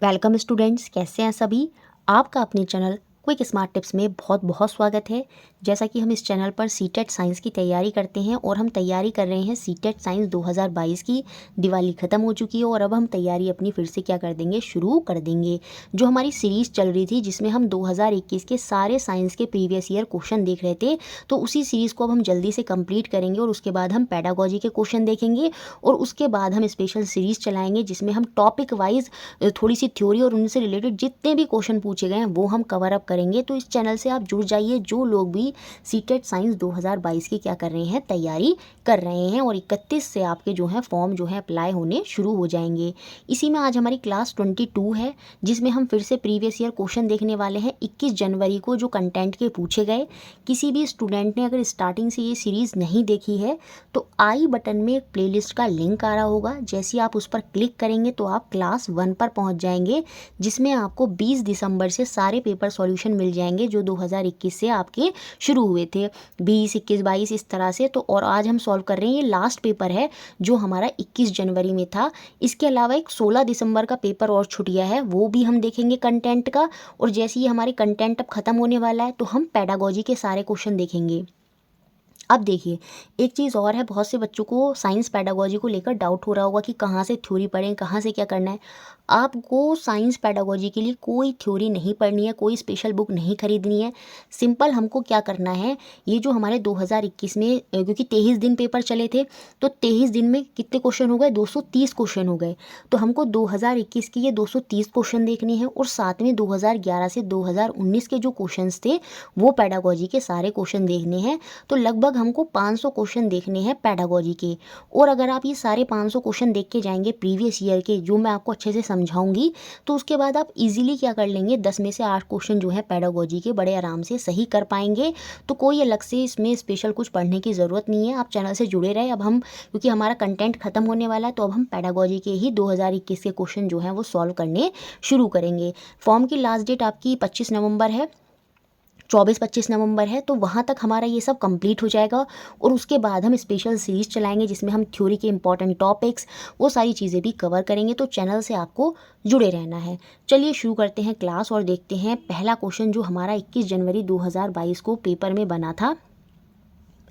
Welcome students, कैसे हैं सभी। आपका अपने चैनल क्विक स्मार्ट टिप्स में बहुत बहुत स्वागत है। जैसा कि हम इस चैनल पर सीटेट साइंस की तैयारी करते हैं और हम तैयारी कर रहे हैं सीटेट साइंस 2022 की। दिवाली ख़त्म हो चुकी है और अब हम तैयारी अपनी फिर से क्या कर देंगे, शुरू कर देंगे। जो हमारी सीरीज़ चल रही थी जिसमें हम 2021 के सारे साइंस के प्रीवियस ईयर क्वेश्चन देख रहे थे, तो उसी सीरीज़ को अब हम जल्दी से कंप्लीट करेंगे और उसके बाद हम पेडागोजी के क्वेश्चन देखेंगे और उसके बाद हम स्पेशल सीरीज़ चलाएंगे जिसमें हम टॉपिक वाइज थोड़ी सी थ्योरी और उनसे रिलेटेड जितने भी क्वेश्चन पूछे गए हैं वो हम कवर अप करेंगे। तो इस चैनल से आप जुड़ जाइए, जो लोग भी सीटेट साइंस 2022 की क्या कर रहे हैं, तैयारी कर रहे हैं। और 31 से आपके जो है फॉर्म जो है अप्लाई होने शुरू हो जाएंगे। इसी में आज हमारी क्लास 22 है जिसमें हम फिर से प्रीवियस ईयर क्वेश्चन देखने वाले हैं 21 जनवरी को, जो कंटेंट के पूछे गए। किसी भी स्टूडेंट ने अगर स्टार्टिंग से ये सीरीज़ नहीं देखी है तो आई बटन में एक प्लेलिस्ट का लिंक आ रहा होगा, जैसे ही आप उस पर क्लिक करेंगे तो आप क्लास 1 पर पहुंच जाएंगे, जिसमें आपको 20 दिसंबर से सारे पेपर सॉल्यूशन मिल जाएंगे जो 2021 से आपके शुरू हुए थे, 20, 21, 22 इस तरह से। तो और आज हम सॉल्व कर रहे हैं, ये लास्ट पेपर है जो हमारा 21 जनवरी में था। इसके अलावा एक 16 दिसंबर का पेपर और छूट गया है, वो भी हम देखेंगे कंटेंट का। और जैसे ही हमारे कंटेंट अब खत्म होने वाला है तो हम पेडागोजी के सारे क्वेश्चन देखेंगे। अब देखिए, एक चीज़ और है, बहुत से बच्चों को साइंस पेडागोजी को लेकर डाउट हो रहा होगा कि कहाँ से थ्योरी पढ़ें, कहाँ से क्या करना है। आपको साइंस पेडागोजी के लिए कोई थ्योरी नहीं पढ़नी है, कोई स्पेशल बुक नहीं खरीदनी है। सिंपल हमको क्या करना है, ये जो हमारे 2021 में क्योंकि 23 दिन पेपर चले थे, तो 23 दिन में कितने क्वेश्चन हो गए, 230 क्वेश्चन हो गए। तो हमको 2021 की ये 230 क्वेश्चन देखने हैं और साथ में 2011 से 2019 के जो क्वेश्चन थे वो पेडागोजी के सारे क्वेश्चन देखने हैं। तो लगभग हमको 500 क्वेश्चन देखने हैं पेडागोजी के। और अगर आप ये सारे 500 क्वेश्चन देख के जाएंगे प्रीवियस ईयर के, जो मैं आपको अच्छे से समझाऊंगी, तो उसके बाद आप इजीली क्या कर लेंगे, 10 में से 8 क्वेश्चन जो है पेडागोजी के बड़े आराम से सही कर पाएंगे। तो कोई अलग से इसमें स्पेशल कुछ पढ़ने की ज़रूरत नहीं है, आप चैनल से जुड़े रहे। अब हम, क्योंकि हमारा कंटेंट खत्म होने वाला है, तो अब हम पेडागोजी के ही 2021 के क्वेश्चन जो हैं वो सॉल्व करने शुरू करेंगे। फॉर्म की लास्ट डेट आपकी 25 नवंबर है, 24-25 नवंबर है, तो वहाँ तक हमारा ये सब कंप्लीट हो जाएगा। और उसके बाद हम स्पेशल सीरीज़ चलाएंगे जिसमें हम थ्योरी के इंपॉर्टेंट टॉपिक्स, वो सारी चीज़ें भी कवर करेंगे। तो चैनल से आपको जुड़े रहना है। चलिए शुरू करते हैं क्लास और देखते हैं पहला क्वेश्चन जो हमारा 21 जनवरी 2022 को पेपर में बना था।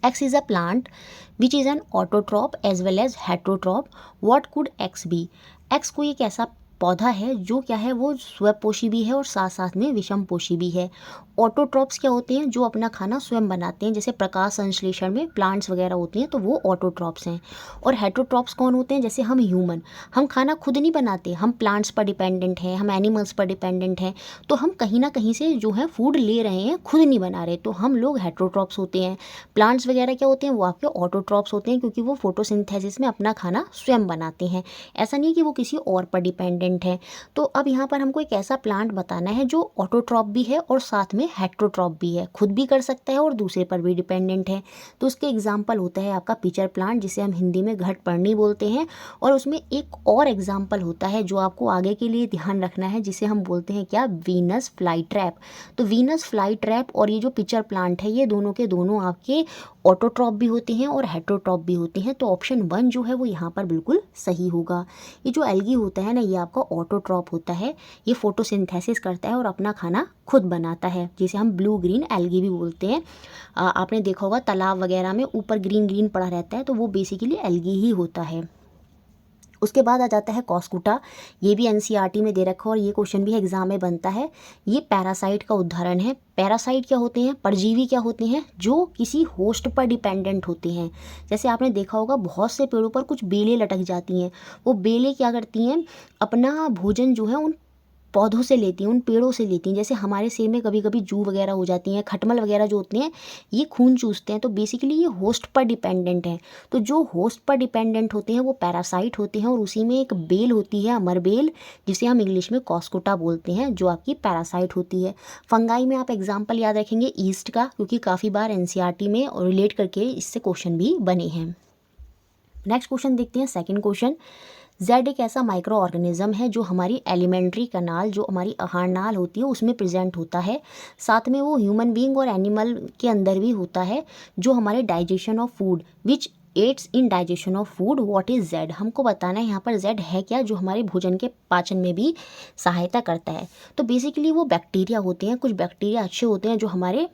X is a plant which is an autotroph as well as heterotroph. What could X be? X कोई एक ऐसा पौधा है जो क्या है, वो स्वपोषी भी है और साथ साथ में विषम पोषी भी है। ऑटोट्रॉप्स क्या होते हैं, जो अपना खाना स्वयं बनाते हैं, जैसे प्रकाश संश्लेषण में प्लांट्स वगैरह होती हैं तो वो ऑटोट्रॉप्स हैं। और हेटरोट्रॉप्स कौन होते हैं, जैसे हम ह्यूमन, हम खाना खुद नहीं बनाते, हम प्लांट्स पर डिपेंडेंट हैं, हम एनिमल्स पर डिपेंडेंट हैं। तो हम कहीं ना कहीं से जो है फूड ले रहे हैं, खुद नहीं बना रहे, तो हम लोग हेटरोट्रॉप्स होते हैं। प्लांट्स वगैरह क्या होते हैं, वो आपके ऑटोट्रॉप्स होते हैं, क्योंकि वो फोटोसिंथेसिस में अपना खाना स्वयं बनाते हैं। ऐसा नहीं कि वो किसी और पर डिपेंडेंट है। तो अब यहाँ पर हमको एक ऐसा प्लांट बताना है जो ऑटोट्रॉप भी है और साथ में हेटरोट्रॉप भी है, खुद भी कर सकता है और दूसरे पर भी डिपेंडेंट है। तो उसके एग्जाम्पल होता है आपका पिचर प्लांट, जिसे हम हिंदी में घटपर्णी बोलते हैं। और उसमें एक और एग्जाम्पल होता है जो आपको आगे के लिए ध्यान रखना है, जिसे हम बोलते हैं क्या, वीनस फ्लाई ट्रैप। तो वीनस फ्लाई ट्रैप और ये जो पिचर प्लांट है, ये दोनों के दोनों आपके ऑटोट्रॉप भी होते हैं और हेटरोट्रॉप भी होते हैं। तो ऑप्शन 1 जो है वो यहाँ पर बिल्कुल सही होगा। ये जो एल्गी होता है ना, ये आपका ऑटोट्रॉप होता है, ये फोटोसिंथेसिस करता है और अपना खाना खुद बनाता है, जिसे हम ब्लू ग्रीन एल्गी भी बोलते हैं। आपने देखा होगा तालाब वगैरह में ऊपर ग्रीन ग्रीन पड़ा रहता है, तो वो बेसिकली एल्गी ही होता है। उसके बाद आ जाता है कॉस्कुटा, ये भी एनसीईआरटी में दे रखा है और ये क्वेश्चन भी एग्जाम में बनता है। ये पैरासाइट का उदाहरण है। पैरासाइट क्या होते हैं, परजीवी क्या होते हैं, जो किसी होस्ट पर डिपेंडेंट होते हैं। जैसे आपने देखा होगा बहुत से पेड़ों पर कुछ बेलें लटक जाती हैं, वो बेलें क्या करती हैं, अपना भोजन जो है उन पौधों से लेती हैं, उन पेड़ों से लेती हैं। जैसे हमारे सेब में कभी कभी जू वगैरह हो जाती हैं, खटमल वगैरह जो होते हैं, ये खून चूसते हैं। तो बेसिकली ये होस्ट पर डिपेंडेंट हैं। तो जो होस्ट पर डिपेंडेंट होते हैं वो पैरासाइट होते हैं। और उसी में एक बेल होती है, अमरबेल, जिसे हम इंग्लिश में कॉस्कुटा बोलते हैं, जो आपकी पैरासाइट होती है। फंगाई में आप एग्जाम्पल याद रखेंगे ईस्ट का, क्योंकि काफ़ी बार एनसीईआरटी में और रिलेट करके इससे क्वेश्चन भी बने हैं। नेक्स्ट क्वेश्चन देखते हैं, सेकंड क्वेश्चन। जेड एक ऐसा माइक्रो ऑर्गेनिज्म है जो हमारी एलिमेंट्री कनाल, जो हमारी आहार नाल होती है, उसमें प्रेजेंट होता है। साथ में वो ह्यूमन बीइंग और एनिमल के अंदर भी होता है, जो हमारे digestion of food which aids in digestion of food, what is Z, हमको बताना है यहाँ पर जेड है क्या जो हमारे भोजन के पाचन में भी सहायता करता है। तो बेसिकली वो बैक्टीरिया होते हैं, कुछ बैक्टीरिया अच्छे होते हैं जो हमारे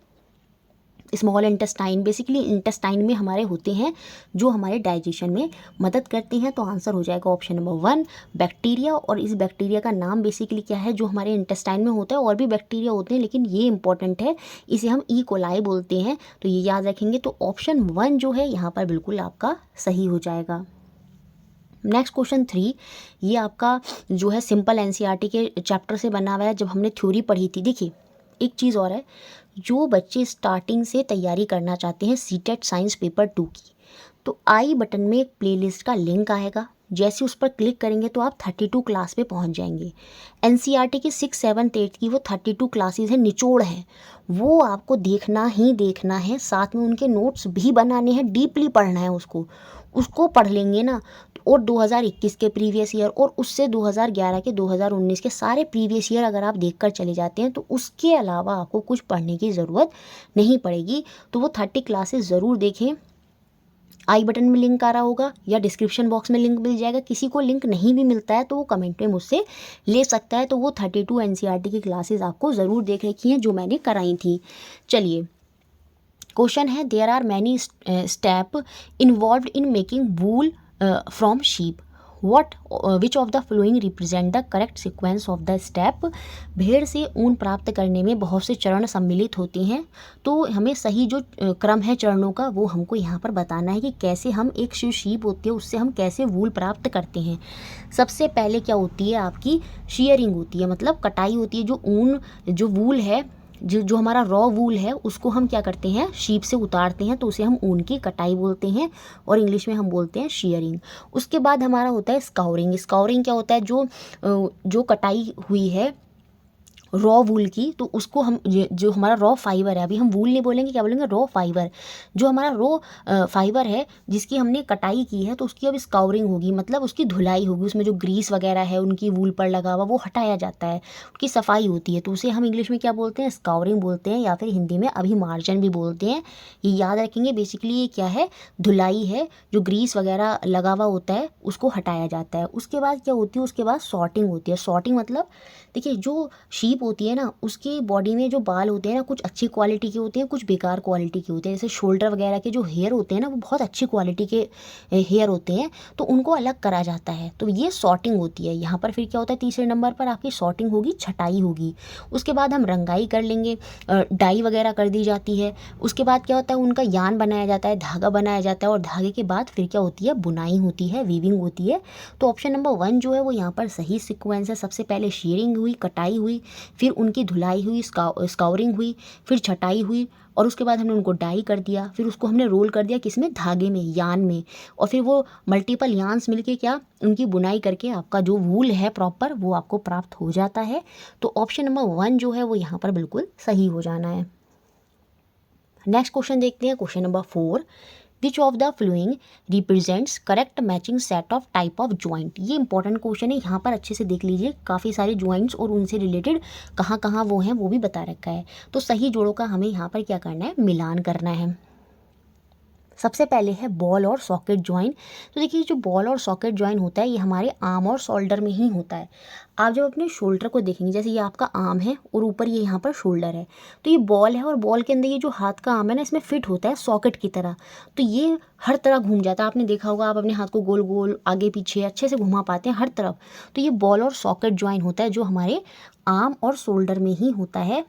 स्मॉल इंटेस्टाइन, बेसिकली इंटेस्टाइन में हमारे होते हैं, जो हमारे डाइजेशन में मदद करते हैं। तो आंसर हो जाएगा ऑप्शन नंबर 1 बैक्टीरिया। और इस बैक्टीरिया का नाम बेसिकली क्या है, जो हमारे इंटेस्टाइन में होता है, और भी बैक्टीरिया होते हैं लेकिन ये इंपॉर्टेंट है, इसे हम ई कोलाई बोलते हैं। तो ये याद रखेंगे। तो ऑप्शन 1 जो है यहाँ पर बिल्कुल आपका सही हो जाएगा। नेक्स्ट क्वेश्चन 3, ये आपका जो है सिंपल एनसीईआरटी के चैप्टर से बना हुआ है, जब हमने थ्योरी पढ़ी थी। देखिए एक चीज़ और है, जो बच्चे स्टार्टिंग से तैयारी करना चाहते हैं सीटेट साइंस पेपर 2 की, तो आई बटन में एक प्लेलिस्ट का लिंक आएगा, जैसे उस पर क्लिक करेंगे तो आप 32 क्लास पे पहुंच जाएंगे। एनसीईआरटी की 6, 7, 8 की वो 32 क्लासेस है, निचोड़ है, वो आपको देखना ही देखना है, साथ में उनके नोट्स भी बनाने हैं, डीपली पढ़ना है उसको पढ़ लेंगे ना। और 2021 के प्रीवियस ईयर और उससे 2011 के 2019 के सारे प्रीवियस ईयर अगर आप देखकर चले जाते हैं तो उसके अलावा आपको कुछ पढ़ने की ज़रूरत नहीं पड़ेगी। तो वो 30 क्लासेस ज़रूर देखें। आई बटन में लिंक आ रहा होगा या डिस्क्रिप्शन बॉक्स में लिंक मिल जाएगा। किसी को लिंक नहीं भी मिलता है तो वो कमेंट में मुझसे ले सकता है। तो वो 32 एनसीईआरटी की क्लासेस आपको ज़रूर देख रखी हैं जो मैंने कराई थी। चलिए क्वेश्चन है, there are many step involve in making wool from sheep, what which of the following represent the correct sequence of the step. भेड़ से ऊन प्राप्त करने में बहुत से चरण सम्मिलित होते हैं, तो हमें सही जो क्रम है चरणों का वो हमको यहाँ पर बताना है कि कैसे हम एक जो शीप होती है उससे हम कैसे वूल प्राप्त करते हैं। सबसे पहले क्या होती है, आपकी शीयरिंग होती है, मतलब कटाई होती है। जो ऊन जो वूल है, जो हमारा रॉ वूल है, उसको हम क्या करते हैं, शीप से उतारते हैं, तो उसे हम ऊन की कटाई बोलते हैं और इंग्लिश में हम बोलते हैं शीयरिंग। उसके बाद हमारा होता है स्काउरिंग। स्काउरिंग क्या होता है, जो कटाई हुई है रॉ वूल की, तो उसको हम जो हमारा रॉ फाइबर है, अभी हम वूल नहीं बोलेंगे, क्या बोलेंगे, रॉ फाइबर, जो हमारा रॉ फाइबर है जिसकी हमने कटाई की है, तो उसकी अब स्काउरिंग होगी, मतलब उसकी धुलाई होगी, उसमें जो ग्रीस वगैरह है उनकी वूल पर लगा हुआ वो हटाया जाता है, उसकी सफाई होती है, तो उसे हम इंग्लिश में क्या बोलते हैं, स्काउरिंग बोलते हैं, या फिर हिंदी में अभिमार्जन भी बोलते हैं। ये याद रखेंगे। बेसिकली ये क्या है, धुलाई है, जो ग्रीस वगैरह लगा हुआ होता है उसको हटाया जाता है। उसके बाद क्या होती है, उसके बाद सॉर्टिंग होती है। सॉर्टिंग मतलब देखिए, जो शीप होती है ना, उसके बॉडी में जो बाल होते हैं ना, कुछ अच्छी क्वालिटी के होते हैं, कुछ बेकार क्वालिटी के होते हैं। जैसे शोल्डर वगैरह के जो हेयर होते हैं ना, वो बहुत अच्छी क्वालिटी के हेयर होते हैं, तो उनको अलग करा जाता है, तो ये सॉर्टिंग होती है। यहाँ पर फिर क्या होता है, तीसरे नंबर पर आपकी सॉर्टिंग होगी, छटाई होगी। उसके बाद हम रंगाई कर लेंगे, डाई वगैरह कर दी जाती है। उसके बाद क्या होता है, उनका यान बनाया जाता है, धागा बनाया जाता है, और धागे के बाद फिर क्या होती है, बुनाई होती है, वीविंग होती है। तो ऑप्शन नंबर 1 जो है वो यहाँ पर सही सिक्वेंस है। सबसे पहले शीयरिंग हुई, कटाई हुई, फिर उनकी धुलाई हुई, स्काउरिंग हुई, फिर छटाई हुई, और उसके बाद हमने उनको डाई कर दिया, फिर उसको हमने रोल कर दिया किसमें, धागे में, यान में, और फिर वो मल्टीपल यान्स मिलके क्या उनकी बुनाई करके आपका जो वूल है प्रॉपर वो आपको प्राप्त हो जाता है। तो ऑप्शन नंबर 1 जो है वो यहाँ पर बिल्कुल सही हो जाना है। नेक्स्ट क्वेश्चन देखते हैं, question number 4, which of the flowing represents correct matching set of type of joint. ये इंपॉर्टेंट क्वेश्चन है, यहाँ पर अच्छे से देख लीजिए, काफ़ी सारे ज्वाइंट्स और उनसे रिलेटेड कहाँ कहाँ वो हैं वो भी बता रखा है। तो सही जोड़ों का हमें यहाँ पर क्या करना है, मिलान करना है। सबसे पहले है बॉल और सॉकेट ज्वाइन। तो देखिए जो बॉल और सॉकेट ज्वाइन होता है ये हमारे आर्म और शोल्डर में ही होता है। आप जब अपने शोल्डर को देखेंगे, जैसे ये आपका आर्म है और ऊपर ये यहाँ पर शोल्डर है, तो ये बॉल है, और बॉल के अंदर ये जो हाथ का आर्म है ना, इसमें फिट होता है सॉकेट की तरह, तो ये हर तरह घूम जाता है। आपने देखा होगा, आप अपने हाथ को गोल गोल आगे पीछे अच्छे से घुमा पाते हैं हर तरफ। तो ये बॉल और सॉकेट ज्वाइन होता है जो हमारे आर्म और शोल्डर में ही होता है।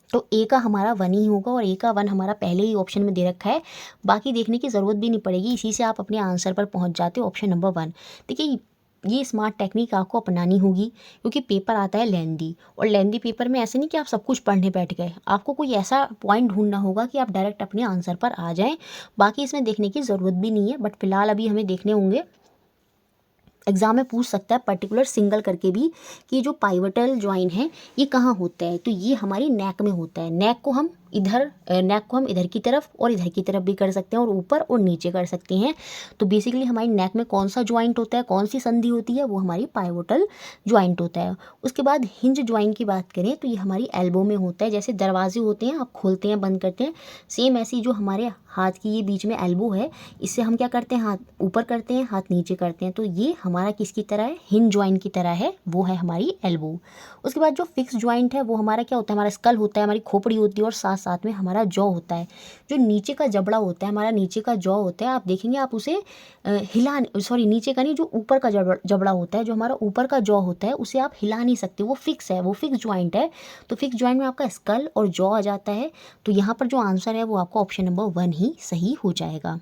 तो ए का हमारा 1 ही होगा, और ए का 1 हमारा पहले ही ऑप्शन में दे रखा है, बाकी देखने की ज़रूरत भी नहीं पड़ेगी, इसी से आप अपने आंसर पर पहुंच जाते हो, ऑप्शन नंबर 1। देखिए ये स्मार्ट टेक्निक आपको अपनानी होगी, क्योंकि पेपर आता है लेंदी, और लेंदी पेपर में ऐसे नहीं कि आप सब कुछ पढ़ने बैठ गए, आपको कोई ऐसा पॉइंट ढूंढना होगा कि आप डायरेक्ट अपने आंसर पर आ जाएं। बाकी इसमें देखने की ज़रूरत भी नहीं है, बट फिलहाल अभी हमें देखने होंगे। एग्जाम में पूछ सकता है पर्टिकुलर सिंगल करके भी कि जो पाइवटल ज्वाइन है ये कहाँ होता है, तो ये हमारी नेक में होता है। नेक को हम इधर नेक को हम इधर की तरफ और इधर की तरफ भी कर सकते हैं और ऊपर और नीचे कर सकते हैं। तो बेसिकली हमारी नेक में कौन सा ज्वाइंट होता है, कौन सी संधि होती है, वो हमारी पाइवोटल ज्वाइंट होता है। उसके बाद हिंज ज्वाइंट की बात करें तो ये हमारी एल्बो में होता है। जैसे दरवाजे होते हैं, आप खोलते हैं बंद करते हैं, सेम ऐसी जो हमारे हाथ की ये बीच में एल्बो है, इससे हम क्या करते हैं, हाथ ऊपर करते हैं, हाथ नीचे करते हैं। तो ये हमारा किसकी तरह है, हिंज ज्वाइंट की तरह है, वो है हमारी एल्बो। उसके बाद जो फिक्स ज्वाइंट है वो हमारा क्या होता है, हमारा स्कल होता है, हमारी खोपड़ी होती है और साथ साथ में हमारा जॉ होता है। जो नीचे का जबड़ा होता है, हमारा नीचे का जॉ होता है, आप देखेंगे आप उसे नीचे का नहीं, जो ऊपर का जबड़ा होता है, जो हमारा ऊपर का जॉ होता है, उसे आप हिला नहीं सकते, वो फिक्स है, वो फिक्स ज्वाइंट है। तो फिक्स ज्वाइंट में आपका स्कल और जॉ आ जाता है। तो यहाँ पर जो आंसर है वो आपका ऑप्शन नंबर 1 ही सही हो जाएगा।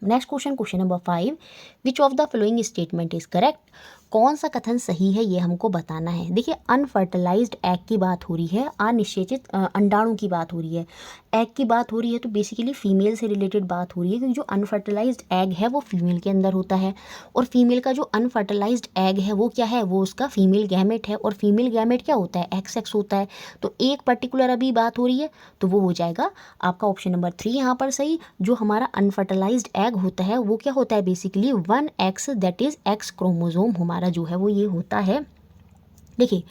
Next question, question number 5, which of the following statement is correct. कौन सा कथन सही है ये हमको बताना है। देखिए, अनफर्टिलाइज्ड एग की बात हो रही है, अनिषेचित अंडाणु की बात हो रही है। एग की बात हो रही है तो बेसिकली फीमेल से रिलेटेड बात हो रही है, क्योंकि जो अनफर्टिलाइज्ड एग है वो फीमेल के अंदर होता है और फीमेल का जो अनफर्टिलाइज्ड एग है वो क्या है, वो उसका फीमेल गैमेट है। और फीमेल गैमेट क्या होता है, एक्स एक्स होता है। तो एक पर्टिकुलर अभी बात हो रही है तो वो हो जाएगा आपका ऑप्शन नंबर 3 यहाँ पर सही। जो हमारा अनफर्टिलाइज्ड एग होता है वो क्या होता है, basically 1x, that is x chromosome हमारा जो है वो ये होता है। देखिए,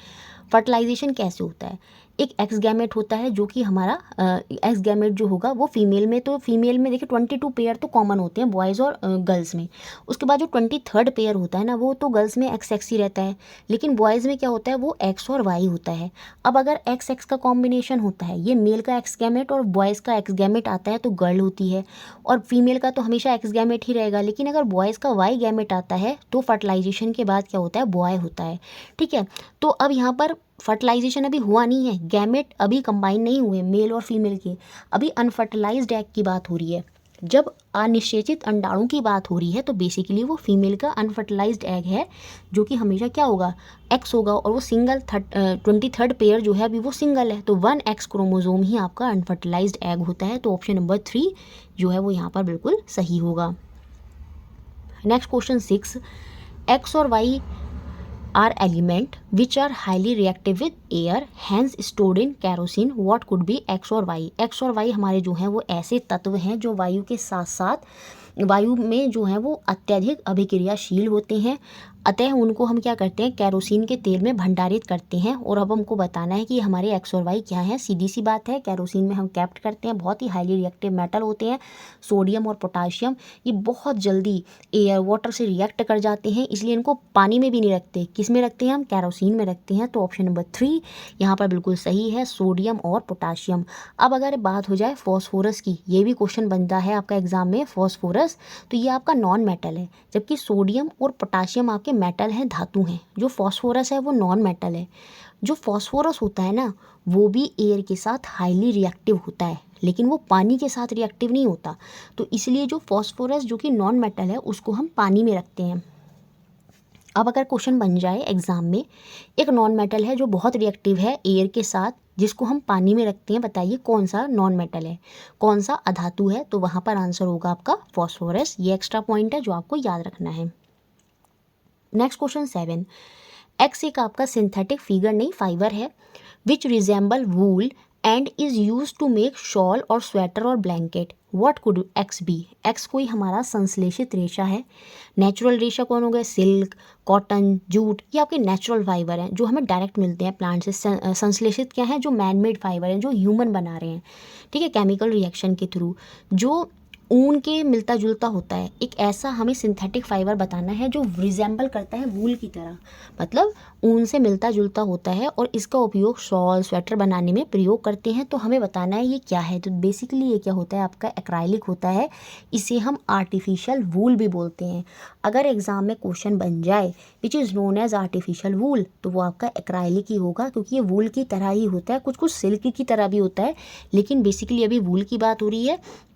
फर्टिलाइजेशन कैसे होता है, एक एक्स गैमेट होता है जो कि हमारा एक्स गैमेट जो होगा वो फीमेल में, तो फीमेल में देखिए 22 पेयर तो कॉमन होते हैं बॉयज़ और गर्ल्स में। उसके बाद जो 23rd पेयर होता है ना, वो तो गर्ल्स में एक्स एक्स ही रहता है, लेकिन बॉयज़ में क्या होता है, वो एक्स और वाई होता है। अब अगर एक्स एक्स का कॉम्बिनेशन होता है, ये मेल का एक्स गैमेट और बॉयज़ का एक्स गैमेट आता है तो गर्ल होती है, और फीमेल का तो हमेशा एक्स गैमेट ही रहेगा। लेकिन अगर बॉयज़ का वाई गैमेट आता है तो फर्टिलाइजेशन के बाद क्या होता है, बॉय होता है। ठीक है, तो अब यहाँ पर फर्टिलाइजेशन अभी हुआ नहीं है, गैमेट अभी कंबाइन नहीं हुए मेल और फीमेल के, अभी अनफर्टिलाइज्ड एग की बात हो रही है। जब अनिषेचित अंडाणु की बात हो रही है तो बेसिकली वो फीमेल का अनफर्टिलाइज्ड एग है, जो कि हमेशा क्या होगा, एक्स होगा, और वो सिंगल 23rd पेयर जो है अभी वो सिंगल है, तो 1x क्रोमोजोम ही आपका अनफर्टिलाइज्ड एग होता है। तो ऑप्शन नंबर 3 जो है वो यहाँ पर बिल्कुल सही होगा। नेक्स्ट क्वेश्चन 6, एक्स और Y are element which are highly reactive with air, hence stored in kerosene. What could be x और y? x और y हमारे जो हैं वो ऐसे तत्व हैं जो वायु के साथ साथ वायु में जो है वो अत्यधिक अभिक्रियाशील होते हैं, अतः उनको हम क्या करते हैं, कैरोसिन के तेल में भंडारित करते हैं। और अब हमको बताना है कि हमारे एक्स और वाई क्या है। सीधी सी बात है, कैरोसिन में हम कैप्ट करते हैं, बहुत ही हाईली रिएक्टिव मेटल होते हैं, सोडियम और पोटाशियम। ये बहुत जल्दी एयर वाटर से रिएक्ट कर जाते हैं, इसलिए इनको पानी में भी नहीं रखते। किस में रखते हैं हम, कैरोसिन में रखते हैं। तो ऑप्शन नंबर 3 यहाँ पर बिल्कुल सही है, सोडियम और पोटाशियम। अब अगर बात हो जाए फॉस्फोरस की, ये भी क्वेश्चन बनता है आपका एग्जाम में, फॉस्फोरस तो ये आपका नॉन मेटल है, जबकि सोडियम और पोटाशियम आपके मेटल हैं, धातु हैं। जो फॉस्फोरस है वो नॉन मेटल है। जो फॉस्फोरस होता है ना, वो भी एयर के साथ हाईली रिएक्टिव होता है, लेकिन वो पानी के साथ रिएक्टिव नहीं होता। तो इसलिए जो फॉस्फोरस जो कि नॉन मेटल है उसको हम पानी में रखते हैं। अब अगर क्वेश्चन बन जाए एग्जाम में, एक नॉन मेटल है जो बहुत रिएक्टिव है एयर के साथ, जिसको हम पानी में रखते हैं, बताइए कौन सा नॉन मेटल है, कौन सा अधातु है। तो वहाँ पर आंसर होगा आपका फॉस्फोरस। ये एक्स्ट्रा पॉइंट है जो आपको याद रखना है। नेक्स्ट क्वेश्चन 7, एक्स एक आपका सिंथेटिक फिगर नहीं फाइबर है, which resemble wool and is use to make shawl और स्वेटर और blanket. What could X be. X कोई हमारा संश्लेषित रेशा है। नेचुरल रेशा कौन हो गए, सिल्क, कॉटन, जूट, ये आपके नेचुरल फाइबर हैं जो हमें डायरेक्ट मिलते हैं प्लांट से। संश्लेषित क्या है, जो मैनमेड फाइबर हैं जो ह्यूमन बना रहे हैं, ठीक है, केमिकल रिएक्शन के थ्रू, जो ऊन के मिलता जुलता होता है। एक ऐसा हमें सिंथेटिक फाइबर बताना है जो रिजेंबल करता है वूल की तरह, मतलब ऊन से मिलता जुलता होता है, और इसका उपयोग शॉल स्वेटर बनाने में प्रयोग करते हैं। तो हमें बताना है ये क्या है। तो बेसिकली ये क्या होता है, आपका एक्राइलिक होता है, इसे हम आर्टिफिशियल वूल भी बोलते हैं। अगर एग्जाम में क्वेश्चन बन जाए which is known as artificial wool, तो वो आपका एक्राइलिक ही होगा, क्योंकि ये वूल की तरह ही होता है, कुछ कुछ सिल्क की तरह भी होता है, लेकिन बेसिकली अभी वूल की बात हो रही है।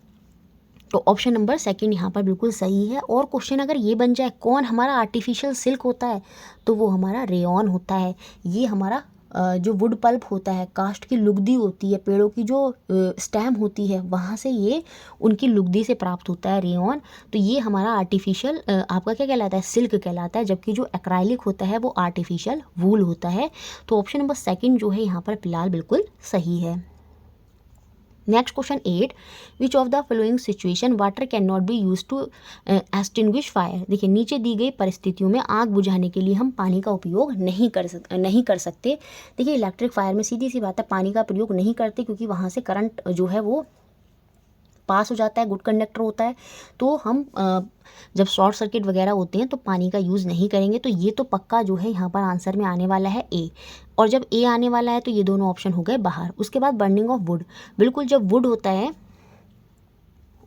तो ऑप्शन नंबर 2 यहाँ पर बिल्कुल सही है। और क्वेश्चन अगर ये बन जाए कौन हमारा आर्टिफिशियल सिल्क होता है, तो वो हमारा रेयॉन होता है। ये हमारा जो वुड पल्प होता है, कास्ट की लुगदी होती है, पेड़ों की जो स्टेम होती है, वहाँ से ये उनकी लुगदी से प्राप्त होता है रेयॉन। तो ये हमारा आर्टिफिशियल आपका क्या कहलाता है, सिल्क कहलाता है, जबकि जो एक्राइलिक होता है वो आर्टिफिशियल वूल होता है। तो ऑप्शन नंबर 2 जो है यहाँ पर फिलहाल बिल्कुल सही है। Next question 8, which of the following situation water can not be use to extinguish fire. देखिए नीचे दी गई परिस्थितियों में आग बुझाने के लिए हम पानी का उपयोग नहीं कर सकते। देखिए इलेक्ट्रिक फायर में सीधी सी बात है पानी का प्रयोग नहीं करते, क्योंकि वहाँ से करंट जो है वो पास हो जाता है, गुड कंडक्टर होता है। तो हम जब शॉर्ट सर्किट वगैरह होते हैं तो पानी का यूज़ नहीं करेंगे। तो ये तो पक्का जो है यहाँ पर आंसर में आने वाला है ए। और जब ए आने वाला है तो ये दोनों ऑप्शन हो गए बाहर। उसके बाद बर्निंग ऑफ वुड, बिल्कुल जब वुड होता है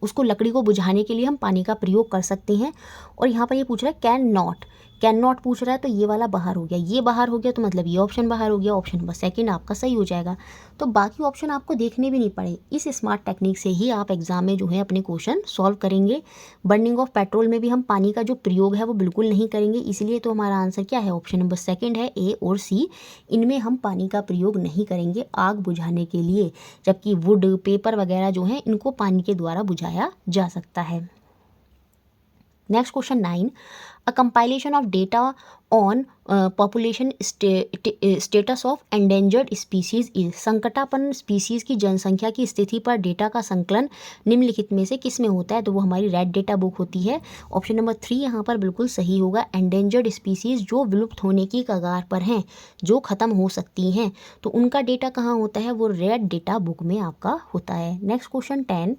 उसको, लकड़ी को बुझाने के लिए हम पानी का प्रयोग कर सकते हैं। और यहाँ पर ये पूछ रहा है कैन नॉट पूछ रहा है, तो ये वाला बाहर हो गया, ये बाहर हो गया, तो मतलब ये ऑप्शन बाहर हो गया। ऑप्शन नंबर सेकंड आपका सही हो जाएगा। तो बाकी ऑप्शन आपको देखने भी नहीं पड़े, इस स्मार्ट टेक्निक से ही आप एग्जाम में जो है अपने क्वेश्चन सॉल्व करेंगे। बर्निंग ऑफ पेट्रोल में भी हम पानी का जो प्रयोग है वो बिल्कुल नहीं करेंगे, इसलिए तो हमारा आंसर क्या है, ऑप्शन नंबर सेकंड है, ए और सी। इनमें हम पानी का प्रयोग नहीं करेंगे आग बुझाने के लिए, जबकि वुड, पेपर वगैरह जो हैं इनको पानी के द्वारा बुझाया जा सकता है। Next question 9, a compilation of data on population status of endangered species is. संकटापन्न स्पीसीज की जनसंख्या की स्थिति पर डेटा का संकलन निम्नलिखित में से किस में होता है, तो वो हमारी रेड डेटा बुक होती है। ऑप्शन नंबर 3 यहाँ पर बिल्कुल सही होगा। एंडेंजर्ड स्पीसीज जो विलुप्त होने की कगार पर हैं, जो ख़त्म हो सकती हैं, तो उनका डेटा कहाँ होता है, वो रेड डेटा बुक में आपका होता है। नेक्स्ट क्वेश्चन 10,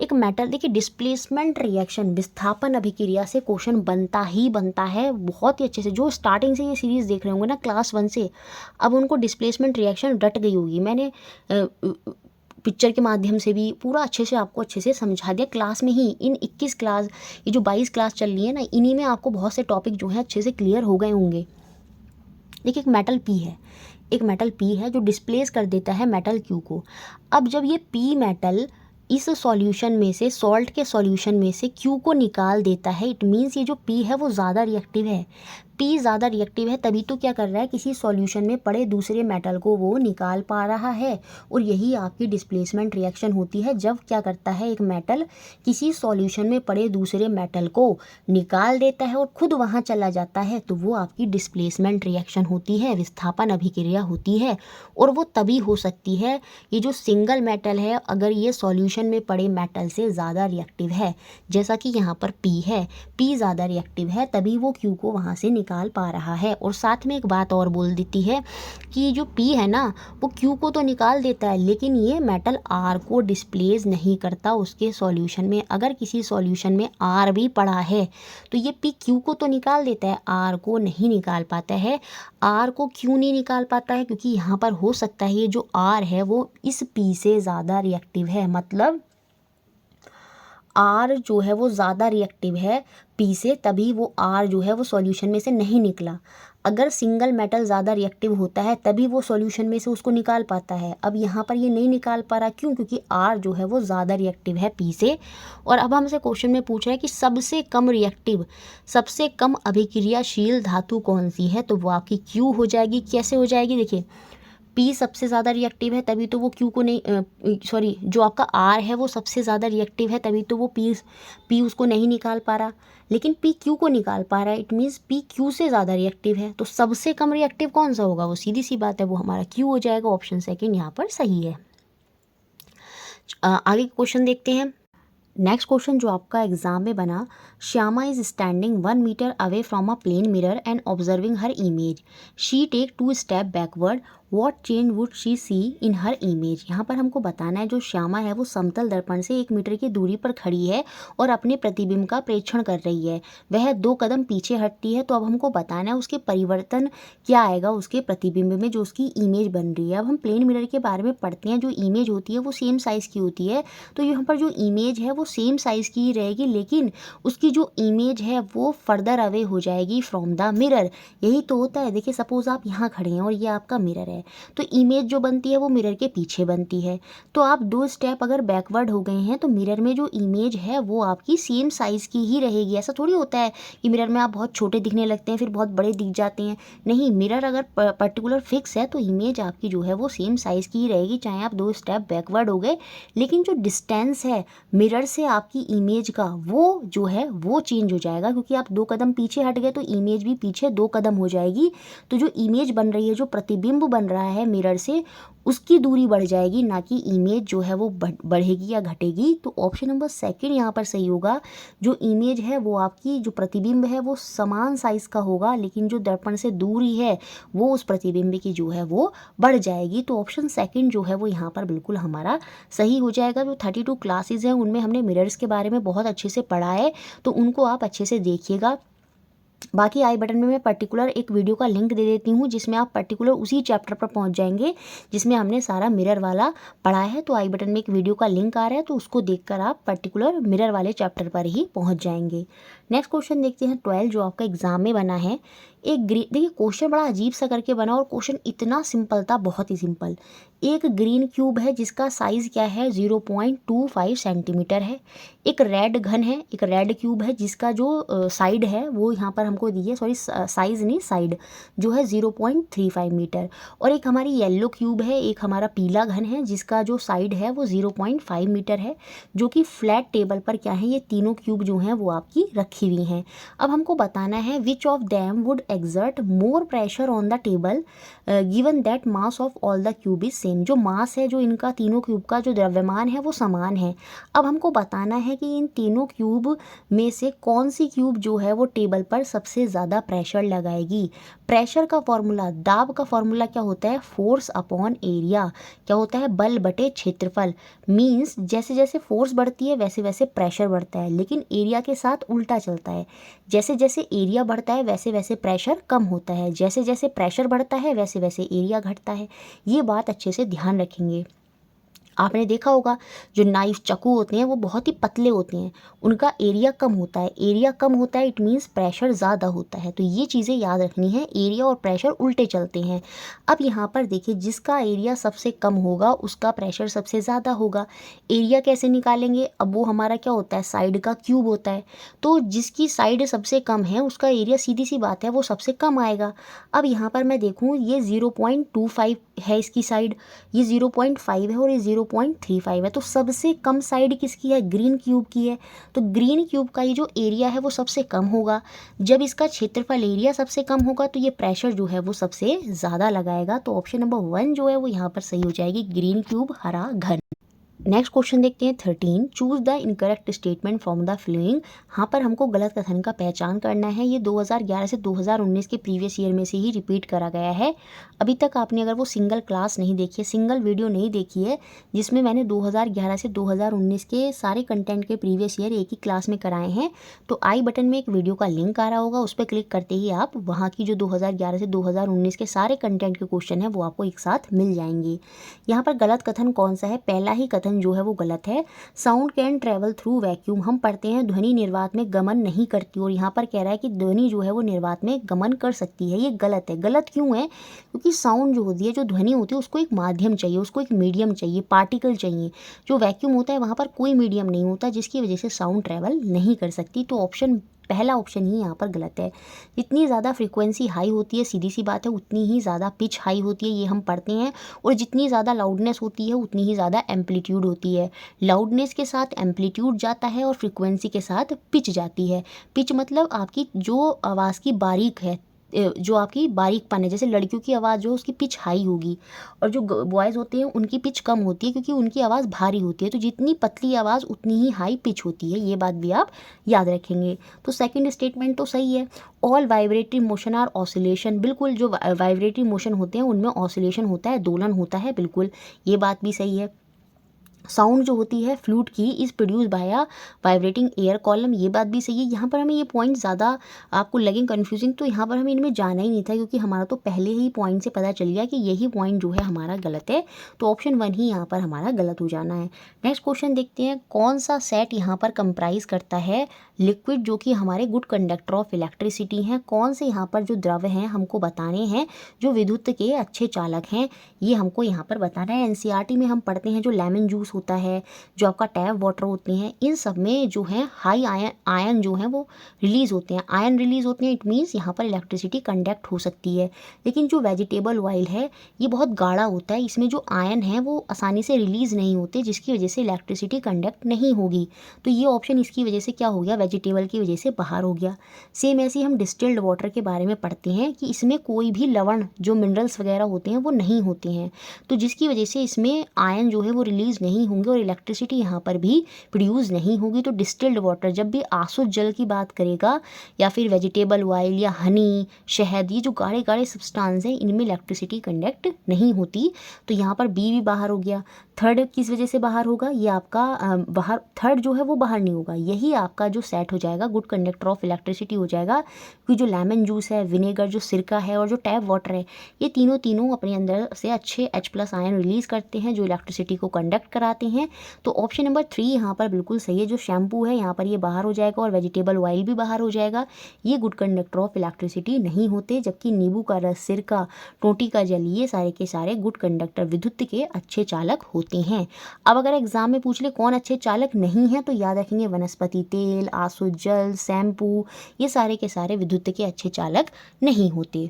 एक मेटल, देखिए डिस्प्लेसमेंट रिएक्शन, विस्थापन अभिक्रिया से क्वेश्चन बनता है बहुत ही अच्छे से। जो स्टार्टिंग से ये सीरीज़ देख रहे होंगे ना क्लास 1 से, अब उनको डिस्प्लेसमेंट रिएक्शन रट गई होगी। मैंने पिक्चर के माध्यम से भी पूरा अच्छे से समझा दिया क्लास में ही। इन 21 क्लास, ये जो 22 क्लास चल रही है ना, इन्हीं में आपको बहुत से टॉपिक जो हैं अच्छे से क्लियर हो गए होंगे। देखिए एक मेटल पी है जो डिस्प्लेस कर देता है मेटल क्यू को। अब जब ये पी मेटल इस सॉल्यूशन में से, सॉल्ट के सॉल्यूशन में से क्यू को निकाल देता है, इट मीन्स ये जो पी है वो ज़्यादा रिएक्टिव है। पी ज़्यादा रिएक्टिव है तभी तो क्या कर रहा है, किसी सॉल्यूशन में पड़े दूसरे मेटल को वो निकाल पा रहा है। और यही आपकी डिस्प्लेसमेंट रिएक्शन होती है। जब क्या करता है एक मेटल किसी सॉल्यूशन में पड़े दूसरे मेटल को निकाल देता है और खुद वहाँ चला जाता है, तो वो आपकी डिस्प्लेसमेंट रिएक्शन होती है, विस्थापन अभिक्रिया होती है। और वो तभी हो सकती है, ये जो सिंगल मेटल है अगर ये सॉल्यूशन में पड़े मेटल से ज़्यादा रिएक्टिव है, जैसा कि यहाँ पर पी है, पी ज़्यादा रिएक्टिव है, तभी वो क्यू को वहाँ से निकाल पा रहा है। और साथ में एक बात और बोल देती है कि जो पी है ना वो क्यू को तो निकाल देता है, लेकिन ये मेटल आर को डिस्प्लेस नहीं करता उसके सॉल्यूशन में। अगर किसी सॉल्यूशन में आर भी पड़ा है तो ये पी क्यू को तो निकाल देता है, आर को नहीं निकाल पाता है। आर को क्यों नहीं निकाल पाता है, क्योंकि यहाँ पर हो सकता है ये जो आर है वो इस पी से ज़्यादा रिएक्टिव है। मतलब आर जो है वो ज़्यादा रिएक्टिव है पी से, तभी वो आर जो है वो सॉल्यूशन में से नहीं निकला। अगर सिंगल मेटल ज़्यादा रिएक्टिव होता है तभी वो सॉल्यूशन में से उसको निकाल पाता है। अब यहाँ पर ये नहीं निकाल पा रहा, क्यों, क्योंकि आर जो है वो ज़्यादा रिएक्टिव है पी से। और अब हमसे क्वेश्चन में पूछ रहा है कि सबसे कम रिएक्टिव, सबसे कम अभिक्रियाशील धातु कौन सी है, तो वो आपकी क्यू हो जाएगी। कैसे हो जाएगी, देखिए पी सबसे ज़्यादा रिएक्टिव है तभी तो वो क्यू को नहीं, सॉरी जो आपका आर है वो सबसे ज़्यादा रिएक्टिव है तभी तो वो पी उसको नहीं निकाल पा रहा, लेकिन पी क्यू को निकाल पा रहा है। इट मीन्स पी क्यू से ज़्यादा रिएक्टिव है। तो सबसे कम रिएक्टिव कौन सा होगा, वो सीधी सी बात है वो हमारा क्यू हो जाएगा। ऑप्शन सेकेंड यहाँ पर सही है। आगे क्वेश्चन देखते हैं। नेक्स्ट क्वेश्चन जो आपका एग्जाम में बना, Shyama is standing 1 metre away from a plane mirror and observing her image. She take 2 step backward, what change would she see in her image. यहाँ पर हमको बताना है जो श्यामा है वो समतल दर्पण से 1 मीटर की दूरी पर खड़ी है और अपने प्रतिबिंब का प्रेक्षण कर रही है। वह 2 कदम पीछे हटती है, तो अब हमको बताना है उसके परिवर्तन क्या आएगा उसके प्रतिबिंब में, जो उसकी इमेज बन रही है। अब हम प्लेन मिरर के बारे में पढ़ते हैं, जो इमेज होती है वो सेम साइज़ की होती है, तो यहाँ पर जो इमेज है वो सेम साइज़ की ही रहेगी, लेकिन उसकी जो इमेज है वो फर्दर अवे हो जाएगी फ्रॉम द मिरर। यही तो होता है। देखिए सपोज आप यहाँ खड़े हैं और ये आपका मिरर है, तो इमेज जो बनती है वो मिरर के पीछे बनती है। तो आप 2 स्टेप अगर बैकवर्ड हो गए हैं तो मिरर में जो इमेज है वो आपकी सेम साइज़ की ही रहेगी। ऐसा थोड़ी होता है कि मिरर में आप बहुत छोटे दिखने लगते हैं फिर बहुत बड़े दिख जाते हैं। नहीं, मिरर अगर पर्टिकुलर फिक्स है तो इमेज आपकी जो है वो सेम साइज़ की ही रहेगी, चाहे आप 2 स्टेप बैकवर्ड हो गए। लेकिन जो डिस्टेंस है मिरर से आपकी इमेज का वो जो है वो चेंज हो जाएगा, क्योंकि आप 2 कदम पीछे हट गए तो इमेज भी पीछे 2 कदम हो जाएगी। तो जो इमेज बन रही है, जो प्रतिबिंब बन रहा है मिरर से, उसकी दूरी बढ़ जाएगी, ना कि इमेज जो है वो बढ़ेगी या घटेगी। तो ऑप्शन नंबर सेकंड यहाँ पर सही होगा। जो इमेज है वो आपकी, जो प्रतिबिंब है वो समान साइज का होगा, लेकिन जो दर्पण से दूरी है वो उस प्रतिबिंब की जो है वो बढ़ जाएगी। तो ऑप्शन सेकंड जो है वो यहाँ पर बिल्कुल हमारा सही हो जाएगा। जो 32 क्लासेज हैं उनमें हमने मिरर्स के बारे में बहुत अच्छे से पढ़ा है, तो उनको आप अच्छे से देखिएगा। बाकी आई बटन में मैं पर्टिकुलर एक वीडियो का लिंक दे देती हूँ, जिसमें आप पर्टिकुलर उसी चैप्टर पर पहुँच जाएंगे जिसमें हमने सारा मिरर वाला पढ़ा है। तो आई बटन में एक वीडियो का लिंक आ रहा है, तो उसको देखकर आप पर्टिकुलर मिरर वाले चैप्टर पर ही पहुँच जाएंगे। नेक्स्ट क्वेश्चन देखते हैं 12 जो आपका एग्जाम में बना है। देखिए क्वेश्चन बड़ा अजीब सा करके बना, और क्वेश्चन इतना सिंपल था, बहुत ही सिंपल। एक ग्रीन क्यूब है जिसका साइज़ क्या है 0.25 सेंटीमीटर है। एक रेड घन है, एक रेड क्यूब है जिसका जो साइड है वो यहाँ पर हमको दी है, सॉरी साइज़ नहीं, साइड जो है 0.35 मीटर। और एक हमारी येलो क्यूब है, एक हमारा पीला घन है जिसका जो साइड है वो 0.5 मीटर है, जो कि फ्लैट टेबल पर क्या है, ये तीनों क्यूब जो हैं वो आपकी रखी हुई हैं। अब हमको बताना है which of them would exert more pressure on the table given that mass of all the cube is same। जो मास है, जो इनका तीनों क्यूब का जो द्रव्यमान है वो समान है। अब हमको बताना है कि इन तीनों क्यूब में से कौन सी क्यूब जो है वो टेबल पर सबसे ज़्यादा प्रेशर लगाएगी। प्रेशर का फॉर्मूला, दाब का फॉर्मूला क्या होता है, फोर्स अपॉन एरिया। क्या होता है, बल बटे क्षेत्रफल। मीन्स जैसे जैसे फोर्स बढ़ती है वैसे वैसे प्रेशर बढ़ता है, लेकिन एरिया के साथ उल्टा चलता है। जैसे जैसे एरिया बढ़ता है वैसे वैसे प्रेशर कम होता है, जैसे जैसे प्रेशर बढ़ता है वैसे वैसे एरिया घटता है। ये बात अच्छे से ध्यान रखेंगे। आपने देखा होगा जो नाइफ चाकू होते हैं वो बहुत ही पतले होते हैं, उनका एरिया कम होता है। एरिया कम होता है, इट मीन्स प्रेशर ज़्यादा होता है। तो ये चीज़ें याद रखनी है, एरिया और प्रेशर उल्टे चलते हैं। अब यहाँ पर देखिए, जिसका एरिया सबसे कम होगा उसका प्रेशर सबसे ज़्यादा होगा। एरिया कैसे निकालेंगे, अब वो हमारा क्या होता है, साइड का क्यूब होता है। तो जिसकी साइड सबसे कम है उसका एरिया, सीधी सी बात है, वो सबसे कम आएगा। अब यहाँ पर मैं देखूँ, ये 0.25 है इसकी साइड, ये 0.5 है और ये 0.35 है। तो सबसे कम साइड किसकी है, ग्रीन क्यूब की है। तो ग्रीन क्यूब का ये जो एरिया है वो सबसे कम होगा। जब इसका क्षेत्रफल, एरिया सबसे कम होगा तो ये प्रेशर जो है वो सबसे ज़्यादा लगाएगा। तो ऑप्शन नंबर 1 जो है वो यहाँ पर सही हो जाएगी, ग्रीन क्यूब, हरा घन। नेक्स्ट क्वेश्चन देखते हैं 13, choose the incorrect statement from the following. यहाँ पर हमको गलत कथन का पहचान करना है। ये 2011 से 2019 के प्रीवियस ईयर में से ही रिपीट करा गया है। अभी तक आपने अगर वो सिंगल क्लास नहीं देखी है, सिंगल वीडियो नहीं देखी है जिसमें मैंने 2011 से 2019 के सारे कंटेंट के प्रीवियस ईयर एक ही क्लास में कराए हैं, तो आई बटन में एक वीडियो का लिंक आ रहा होगा, उस पर क्लिक करते ही आप वहाँ की जो 2011 से 2019 के सारे कंटेंट के क्वेश्चन हैं वो आपको एक साथ मिल जाएंगे। यहाँ पर गलत कथन कौन सा है, पहला ही कथन जो है वो गलत है। Sound can travel through vacuum, हम पढ़ते हैं ध्वनि निर्वात में गमन नहीं करती, और यहाँ पर कह रहा है कि ध्वनि जो है वो निर्वात में गमन कर सकती है। ये गलत है। गलत क्यों है, क्योंकि साउंड जो होती है, जो ध्वनि होती है, उसको एक माध्यम चाहिए, उसको एक मीडियम चाहिए, पार्टिकल चाहिए। जो वैक्यूम होता है वहाँ पर कोई मीडियम नहीं होता, जिसकी वजह से साउंड ट्रेवल नहीं कर सकती। तो पहला ऑप्शन ही यहाँ पर गलत है। जितनी ज़्यादा फ्रीक्वेंसी हाई होती है, सीधी सी बात है, उतनी ही ज़्यादा पिच हाई होती है, ये हम पढ़ते हैं। और जितनी ज़्यादा लाउडनेस होती है उतनी ही ज़्यादा एम्पलीट्यूड होती है। लाउडनेस के साथ एम्पलीट्यूड जाता है और फ्रीक्वेंसी के साथ पिच जाती है। पिच मतलब आपकी जो आवाज़ की बारीक है, जो आपकी बारीकपन है। जैसे लड़कियों की आवाज़ जो है उसकी पिच हाई होगी, और जो बॉयज़ होते हैं उनकी पिच कम होती है, क्योंकि उनकी आवाज़ भारी होती है। तो जितनी पतली आवाज़ उतनी ही हाई पिच होती है, ये बात भी आप याद रखेंगे। तो सेकंड स्टेटमेंट तो सही है। All vibratory motion are oscillation, बिल्कुल जो वाइब्रेटरी मोशन होते हैं उनमें ऑसिलेशन होता है, दोलन होता है, बिल्कुल ये बात भी सही है। साउंड जो होती है फ्लूट की is produce by a vibrating air column, ये बात भी सही है। यहाँ पर हमें ये पॉइंट ज़्यादा आपको लगें कन्फ्यूजिंग, तो यहाँ पर हमें इनमें जाना ही नहीं था, क्योंकि हमारा तो पहले ही पॉइंट से पता चल गया कि यही पॉइंट जो है हमारा गलत है। तो ऑप्शन 1 ही यहाँ पर हमारा गलत हो जाना है। नेक्स्ट क्वेश्चन देखते हैं, कौन सा सेट यहाँ पर कंप्राइज करता है लिक्विड जो कि हमारे गुड कंडक्टर ऑफ इलेक्ट्रिसिटी हैं। कौन से यहाँ पर जो द्रव्य हैं हमको बताने हैं जो विद्युत के अच्छे चालक हैं, ये हमको यहाँ पर बताना है। एनसीईआरटी में हम पढ़ते हैं जो लेमन जूस जूस होता है, जो आपका टैप वाटर होते हैं, इन सब में जो है हाई आयन जो है वो रिलीज़ होते हैं। आयन रिलीज़ होते हैं, इट मीन्स यहाँ पर इलेक्ट्रिसिटी कंडक्ट हो सकती है। लेकिन जो वेजिटेबल ऑयल है ये बहुत गाढ़ा होता है, इसमें जो आयन है वो आसानी से रिलीज़ नहीं होते, जिसकी वजह से इलेक्ट्रिसिटी कंडक्ट नहीं होगी। तो ये ऑप्शन इसकी वजह से क्या हो गया, वेजिटेबल की वजह से बाहर हो गया। सेम ऐसे ही हम डिस्टिल्ड वाटर के बारे में पढ़ते हैं कि इसमें कोई भी लवण जो मिनरल्स वगैरह होते हैं वो नहीं होते हैं, तो जिसकी वजह से इसमें आयन जो है वो रिलीज़ नहीं होंगे और इलेक्ट्रिसिटी यहाँ पर भी प्रोड्यूस नहीं होगी। तो डिस्टिल्ड वाटर जब भी आसुत जल की बात करेगा या फिर वेजिटेबल ऑयल या हनी, शहद, ये जो गाढ़े गाढ़े सब्सटेंस हैं इनमें इलेक्ट्रिसिटी कंडक्ट नहीं होती। तो यहाँ पर बी भी बाहर हो गया। थर्ड किस वजह से बाहर होगा, ये आपका बाहर, थर्ड जो है वो बाहर नहीं होगा, यही आपका जो सेट हो जाएगा गुड कंडक्टर ऑफ इलेक्ट्रिसिटी हो जाएगा। क्योंकि जो लेमन जूस है, विनेगर, जो सिरका है और जो टैप वाटर है, ये तीनों अपने अंदर से अच्छे H+ आयन रिलीज़ करते हैं जो इलेक्ट्रिसिटी को कंडक्ट कराते हैं। तो ऑप्शन नंबर 3 यहाँ पर बिल्कुल सही है। जो शैम्पू है यहाँ पर ये बाहर हो जाएगा और वेजिटेबल ऑयल भी बाहर हो जाएगा, ये गुड कंडक्टर ऑफ इलेक्ट्रिसिटी नहीं होते। जबकि नींबू का रस, सिरका, टोटी का जल, ये सारे के सारे गुड कंडक्टर, विद्युत के अच्छे चालक होते हैं। अब अगर एग्जाम में पूछ ले कौन अच्छे चालक नहीं है, तो याद रखेंगे वनस्पति तेल, आसुत जल, शैम्पू, ये सारे के सारे विद्युत के अच्छे चालक नहीं होते।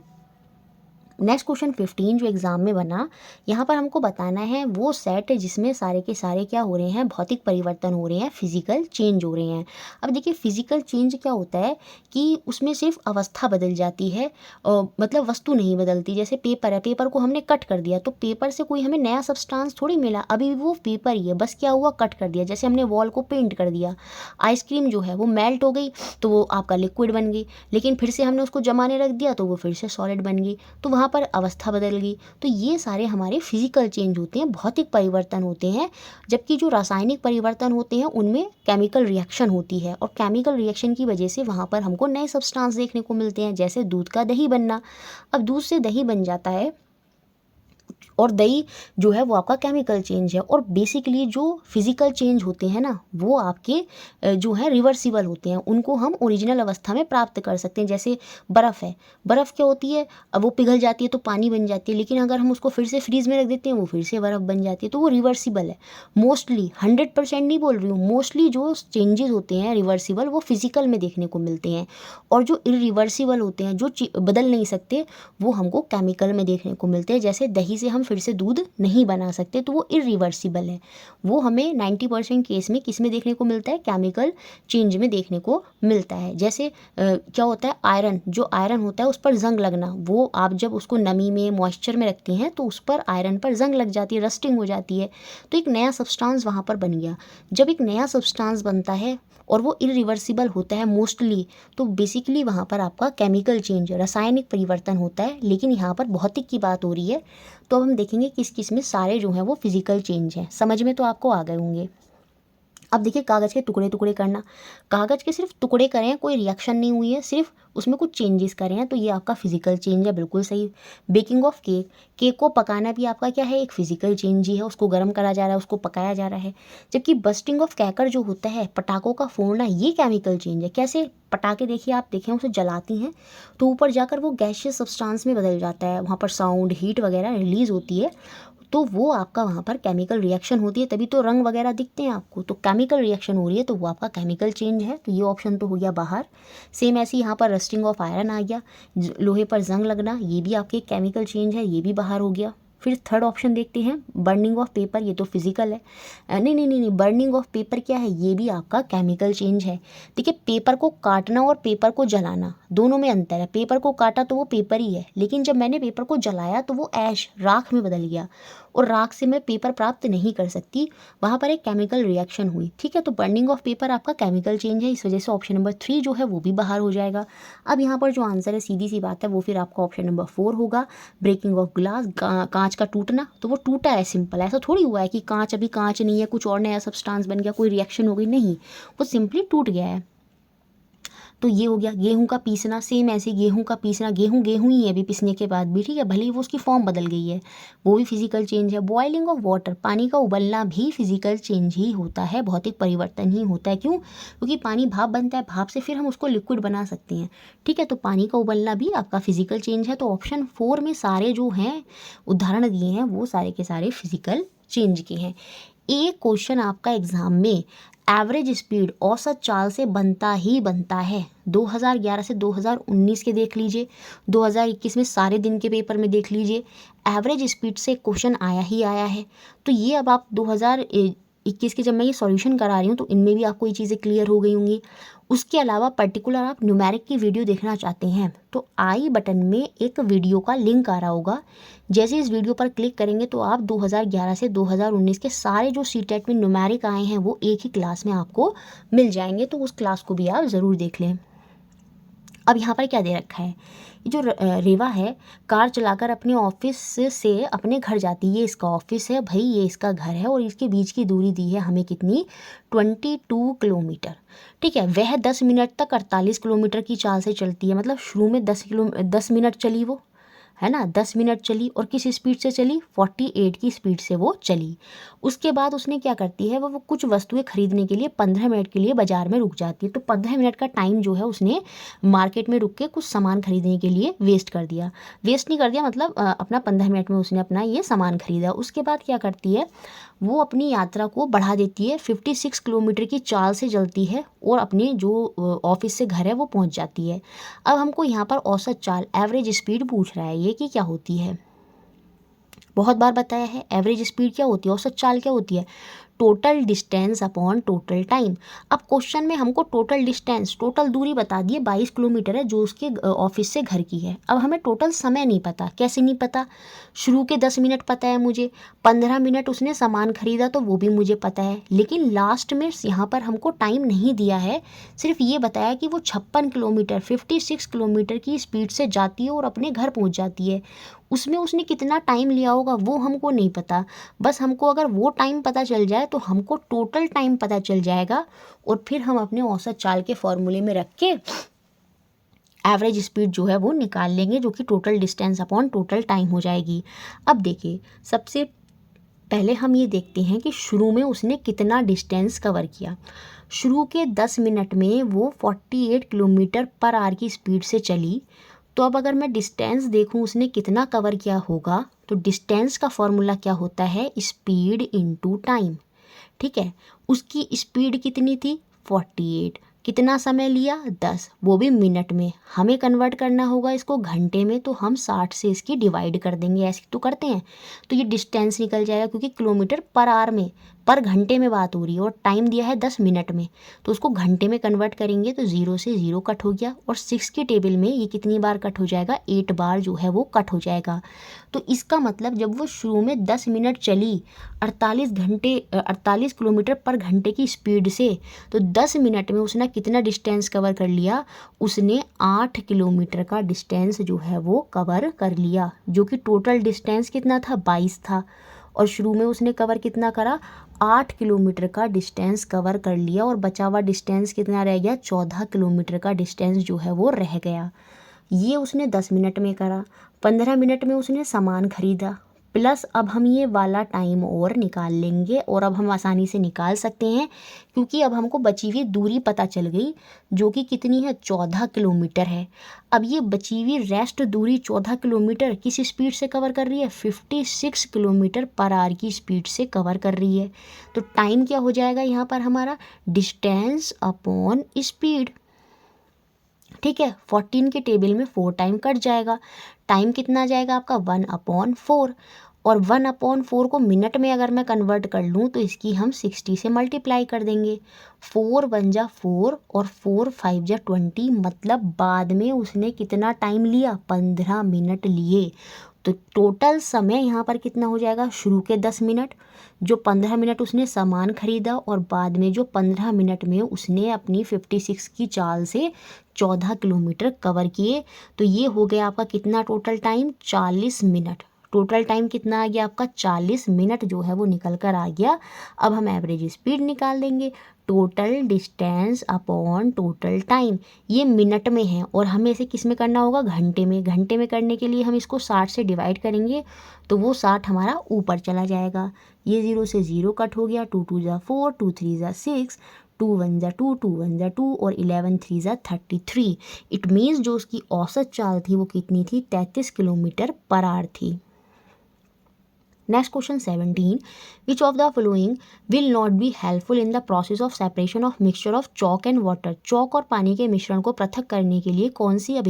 नेक्स्ट क्वेश्चन 15 जो एग्जाम में बना, यहाँ पर हमको बताना है वो सेट जिसमें सारे के सारे क्या हो रहे हैं, भौतिक परिवर्तन हो रहे हैं, फिजिकल चेंज हो रहे हैं। अब देखिए फिजिकल चेंज क्या होता है कि उसमें सिर्फ अवस्था बदल जाती है, मतलब वस्तु नहीं बदलती। जैसे पेपर है, पेपर को हमने कट कर दिया तो पेपर से कोई हमें नया सब्सटेंस थोड़ी मिला, अभी वो पेपर ही है, बस क्या हुआ, कट कर दिया। जैसे हमने वॉल को पेंट कर दिया, आइसक्रीम जो है वो मेल्ट हो गई तो वो आपका लिक्विड बन गई, लेकिन फिर से हमने उसको जमाने रख दिया तो वो फिर से सॉलिड बन गई, तो वहाँ पर अवस्था बदल गई। तो ये सारे हमारे फिजिकल चेंज होते हैं, भौतिक परिवर्तन होते हैं। जबकि जो रासायनिक परिवर्तन होते हैं उनमें केमिकल रिएक्शन होती है, और केमिकल रिएक्शन की वजह से वहाँ पर हमको नए सब्सटेंस देखने को मिलते हैं, जैसे दूध का दही बनना। अब दूध से दही बन जाता है और दही जो है वो आपका केमिकल चेंज है। और बेसिकली जो फिजिकल चेंज होते हैं ना वो आपके जो है रिवर्सिबल होते हैं, उनको हम ओरिजिनल अवस्था में प्राप्त कर सकते हैं। जैसे बर्फ़ है, बर्फ़ क्या होती है, अब वो पिघल जाती है तो पानी बन जाती है, लेकिन अगर हम उसको फिर से फ्रीज में रख देते हैं वो फिर से बर्फ़ बन जाती है, तो वो रिवर्सिबल है। मोस्टली 100% नहीं बोल रही हूँ, मोस्टली जो चेंजेस होते हैं रिवर्सिबल वो फिजिकल में देखने को मिलते हैं, और जो इरिवर्सिबल होते हैं, जो बदल नहीं सकते, वो हमको केमिकल में देखने को मिलते हैं। जैसे दही से हम फिर से दूध नहीं बना सकते, तो वो इरिवर्सिबल है। वो हमें 90% केस में किस में देखने को मिलता है, केमिकल चेंज में देखने को मिलता है। जैसे क्या होता है, आयरन, जो आयरन होता है उस पर जंग लगना, वो आप जब उसको नमी में, मॉइस्चर में रखते हैं तो उस पर आयरन पर जंग लग जाती है, रस्टिंग हो जाती है, तो एक नया सब्सटेंस वहाँ पर बन गया। जब एक नया सब्सटेंस बनता है और वो इरिवर्सिबल होता है मोस्टली, तो बेसिकली वहाँ पर आपका केमिकल चेंज, रासायनिक परिवर्तन होता है। लेकिन यहाँ पर भौतिक की बात हो रही है, तो अब हम देखेंगे किस किस में सारे जो हैं वो फिजिकल चेंज हैं। समझ में तो आपको आ गए होंगे। अब देखिए कागज़ के टुकड़े टुकड़े करना, कागज़ के सिर्फ टुकड़े करें हैं, कोई रिएक्शन नहीं हुई है, सिर्फ उसमें कुछ चेंजेस करें हैं, तो ये आपका फिजिकल चेंज है, बिल्कुल सही। बेकिंग ऑफ केक, केक को पकाना भी आपका क्या है, एक फिजिकल चेंज ही है, उसको गर्म करा जा रहा है, उसको पकाया जा रहा है। जबकि बस्टिंग ऑफ क्रैकर जो होता है, पटाखों का फोड़ना, ये केमिकल चेंज है। कैसे, पटाखे देखिए, आप देखें उसे जलाती हैं तो ऊपर जाकर वो गैसियस सब्सटेंस में बदल जाता है, वहाँ पर साउंड, हीट वगैरह रिलीज़ होती है, तो वो आपका वहाँ पर केमिकल रिएक्शन होती है, तभी तो रंग वगैरह दिखते हैं आपको, तो केमिकल रिएक्शन हो रही है, तो वो आपका केमिकल चेंज है। तो ये ऑप्शन तो हो गया बाहर। सेम ऐसे यहाँ पर रस्टिंग ऑफ आयरन आ गया, लोहे पर जंग लगना, ये भी आपके केमिकल चेंज है, ये भी बाहर हो गया। फिर थर्ड ऑप्शन देखते हैं, बर्निंग ऑफ पेपर, ये तो फिजिकल है। नहीं, बर्निंग ऑफ पेपर क्या है, ये भी आपका केमिकल चेंज है। देखिए पेपर को काटना और पेपर को जलाना दोनों में अंतर है। पेपर को काटा तो वो पेपर ही है, लेकिन जब मैंने पेपर को जलाया तो वो ऐश, राख में बदल गया, और राख से मैं पेपर प्राप्त नहीं कर सकती, वहाँ पर एक केमिकल रिएक्शन हुई। ठीक है, तो बर्निंग ऑफ पेपर आपका केमिकल चेंज है, इस वजह से ऑप्शन नंबर 3 जो है वो भी बाहर हो जाएगा। अब यहाँ पर जो आंसर है, सीधी सी बात है, वो फिर आपका ऑप्शन नंबर 4 होगा। ब्रेकिंग ऑफ ग्लास, कांच का टूटना, तो वो टूटा है, सिंपल, ऐसा थोड़ी हुआ है कि कांच अभी कांच नहीं है, कुछ और नया सब्सटेंस बन गया, कोई रिएक्शन हो गई, नहीं, वो सिंपली टूट गया है। तो ये हो गया। गेहूं का पीसना, सेम ऐसे गेहूं का पीसना, गेहूं ही है अभी पीसने के बाद भी, ठीक है, भले ही वो उसकी फॉर्म बदल गई है, वो भी फिजिकल चेंज है। बॉइलिंग ऑफ वाटर, पानी का उबलना भी फिजिकल चेंज ही होता है, भौतिक परिवर्तन ही होता है। क्यों? क्योंकि पानी भाप बनता है, भाप से फिर हम उसको लिक्विड बना सकते हैं। ठीक है, तो पानी का उबलना भी आपका फिजिकल चेंज है। तो ऑप्शन 4 में सारे जो हैं उदाहरण दिए हैं वो सारे के सारे फिजिकल चेंज के हैं। एक क्वेश्चन आपका एग्जाम में एवरेज स्पीड औसत चाल से बनता ही बनता है। 2011 से 2019 के देख लीजिए, 2021 में सारे दिन के पेपर में देख लीजिए, एवरेज स्पीड से क्वेश्चन आया ही आया है। तो ये अब आप 2021 के जब मैं ये सॉल्यूशन करा रही हूँ तो इनमें भी आपको ये चीज़ें क्लियर हो गई होंगी। उसके अलावा पर्टिकुलर आप न्यूमेरिक की वीडियो देखना चाहते हैं तो आई बटन में एक वीडियो का लिंक आ रहा होगा। जैसे इस वीडियो पर क्लिक करेंगे तो आप 2011 से 2019 के सारे जो सीटेट में न्यूमेरिक आए हैं वो एक ही क्लास में आपको मिल जाएंगे, तो उस क्लास को भी आप ज़रूर देख लें। अब यहाँ पर क्या दे रखा है, ये जो रेवा है कार चलाकर अपने ऑफिस से अपने घर जाती है। ये इसका ऑफिस है भाई, ये इसका घर है और इसके बीच की दूरी दी है हमें कितनी, 22 किलोमीटर। ठीक है, वह 10 मिनट तक 48 किलोमीटर की चाल से चलती है। मतलब शुरू में 10 मिनट चली वो, है ना, 10 मिनट चली और किस स्पीड से चली, 48 की स्पीड से वो चली। उसके बाद उसने क्या करती है, वो कुछ वस्तुएं खरीदने के लिए 15 मिनट के लिए बाजार में रुक जाती है। तो 15 मिनट का टाइम जो है उसने मार्केट में रुक के कुछ सामान खरीदने के लिए वेस्ट कर दिया। वेस्ट नहीं कर दिया, मतलब अपना 15 मिनट में उसने अपना ये सामान खरीदा। उसके बाद क्या करती है, वो अपनी यात्रा को बढ़ा देती है, 56 किलोमीटर की चाल से चलती है और अपने जो ऑफिस से घर है वो पहुंच जाती है। अब हमको यहाँ पर औसत चाल एवरेज स्पीड पूछ रहा है ये कि क्या होती है। बहुत बार बताया है एवरेज स्पीड क्या होती है, औसत चाल क्या होती है, total distance upon total time. अब क्वेश्चन में हमको टोटल डिस्टेंस, टोटल दूरी बता दी है 22 किलोमीटर है जो उसके ऑफिस से घर की है। अब हमें टोटल समय नहीं पता। कैसे नहीं पता, शुरू के 10 मिनट पता है मुझे, 15 मिनट उसने सामान खरीदा तो वो भी मुझे पता है, लेकिन लास्ट में यहाँ पर हमको टाइम नहीं दिया है। सिर्फ ये बताया कि वो 56 किलोमीटर 56 किलोमीटर की स्पीड से जाती है और अपने घर पहुँच जाती है। उसमें उसने कितना टाइम लिया होगा वो हमको नहीं पता। बस हमको अगर वो टाइम पता चल जाए तो हमको टोटल टाइम पता चल जाएगा और फिर हम अपने औसत चाल के फॉर्मूले में रख के एवरेज स्पीड जो है वो निकाल लेंगे, जो कि total distance upon total time हो जाएगी। अब देखिए, सबसे पहले हम ये देखते हैं कि शुरू में उसने कितना डिस्टेंस कवर किया। शुरू के 10 मिनट में वो 48 किलोमीटर पर आवर की स्पीड से चली। तो अब अगर मैं डिस्टेंस देखूं उसने कितना कवर किया होगा, तो डिस्टेंस का फॉर्मूला क्या होता है, स्पीड इनटू टाइम। ठीक है, उसकी स्पीड कितनी थी, 48। कितना समय लिया, 10, वो भी मिनट में। हमें कन्वर्ट करना होगा इसको घंटे में, तो हम 60 से इसकी डिवाइड कर देंगे, ऐसे तो करते हैं। तो ये डिस्टेंस निकल जाएगा, क्योंकि किलोमीटर पर आवर में, पर घंटे में बात हो रही है और टाइम दिया है 10 मिनट में, तो उसको घंटे में कन्वर्ट करेंगे तो 0 से 0 कट हो गया। और 6 के टेबल में ये कितनी बार कट हो जाएगा, 8 बार जो है वो कट हो जाएगा। तो इसका मतलब जब वो शुरू में 10 मिनट चली 48 किलोमीटर पर घंटे की स्पीड से, तो 10 मिनट में उसने कितना डिस्टेंस कवर कर लिया, उसने 8 किलोमीटर का डिस्टेंस जो है वो कवर कर लिया, जो कि टोटल डिस्टेंस कितना था, 22 था। और शुरू में उसने कवर कितना करा, 8 किलोमीटर का डिस्टेंस कवर कर लिया और बचा हुआ डिस्टेंस कितना रह गया, 14 किलोमीटर का डिस्टेंस जो है वो रह गया। ये उसने 10 मिनट में करा। 15 मिनट में उसने सामान खरीदा, प्लस अब हम ये वाला टाइम और निकाल लेंगे और अब हम आसानी से निकाल सकते हैं, क्योंकि अब हमको बची हुई दूरी पता चल गई, जो कि कितनी है, 14 किलोमीटर है। अब ये बची हुई रेस्ट दूरी 14 किलोमीटर किस स्पीड से कवर कर रही है, 56 किलोमीटर पर आवर की स्पीड से कवर कर रही है। तो टाइम क्या हो जाएगा यहाँ पर हमारा, डिस्टेंस अपॉन स्पीड। ठीक है, 14 के टेबल में 4 टाइम कट जाएगा, टाइम कितना आ जाएगा आपका, 1/4। और 1/4 को मिनट में अगर मैं कन्वर्ट कर लूँ तो इसकी हम 60 से मल्टीप्लाई कर देंगे। 4 1 जा 4 और 4 5 जा 20, मतलब बाद में उसने कितना टाइम लिया, 15 मिनट लिए। तो टोटल समय यहाँ पर कितना हो जाएगा, शुरू के 10 मिनट, जो 15 मिनट उसने सामान खरीदा और बाद में जो 15 मिनट में उसने अपनी 56 की चाल से 14 किलोमीटर कवर किए। तो ये हो गया आपका कितना total time, 40 minute. Total time कितना आ गया आपका, 40 मिनट जो है वो निकल कर आ गया। अब हम एवरेज स्पीड निकाल देंगे, total distance upon total time. ये मिनट में है और हमें इसे किस में करना होगा, घंटे में। घंटे में करने के लिए हम इसको 60 से डिवाइड करेंगे तो वो 60 हमारा ऊपर चला जाएगा। ये 0 से 0 कट हो गया, 2 2 जा 4, 2 3 जा 6, 2 1 जा 2, 2 1 जा 2 और 11 3 जा 33। इट मीन्स जो उसकी औसत चाल थी वो कितनी थी, 33 किलोमीटर पर आवर थी। Next question 17, which of the following will not be helpful in the process of separation of mixture of chalk and water. Chalk और पानी के मिश्रण को पृथक करने के लिए कौन सी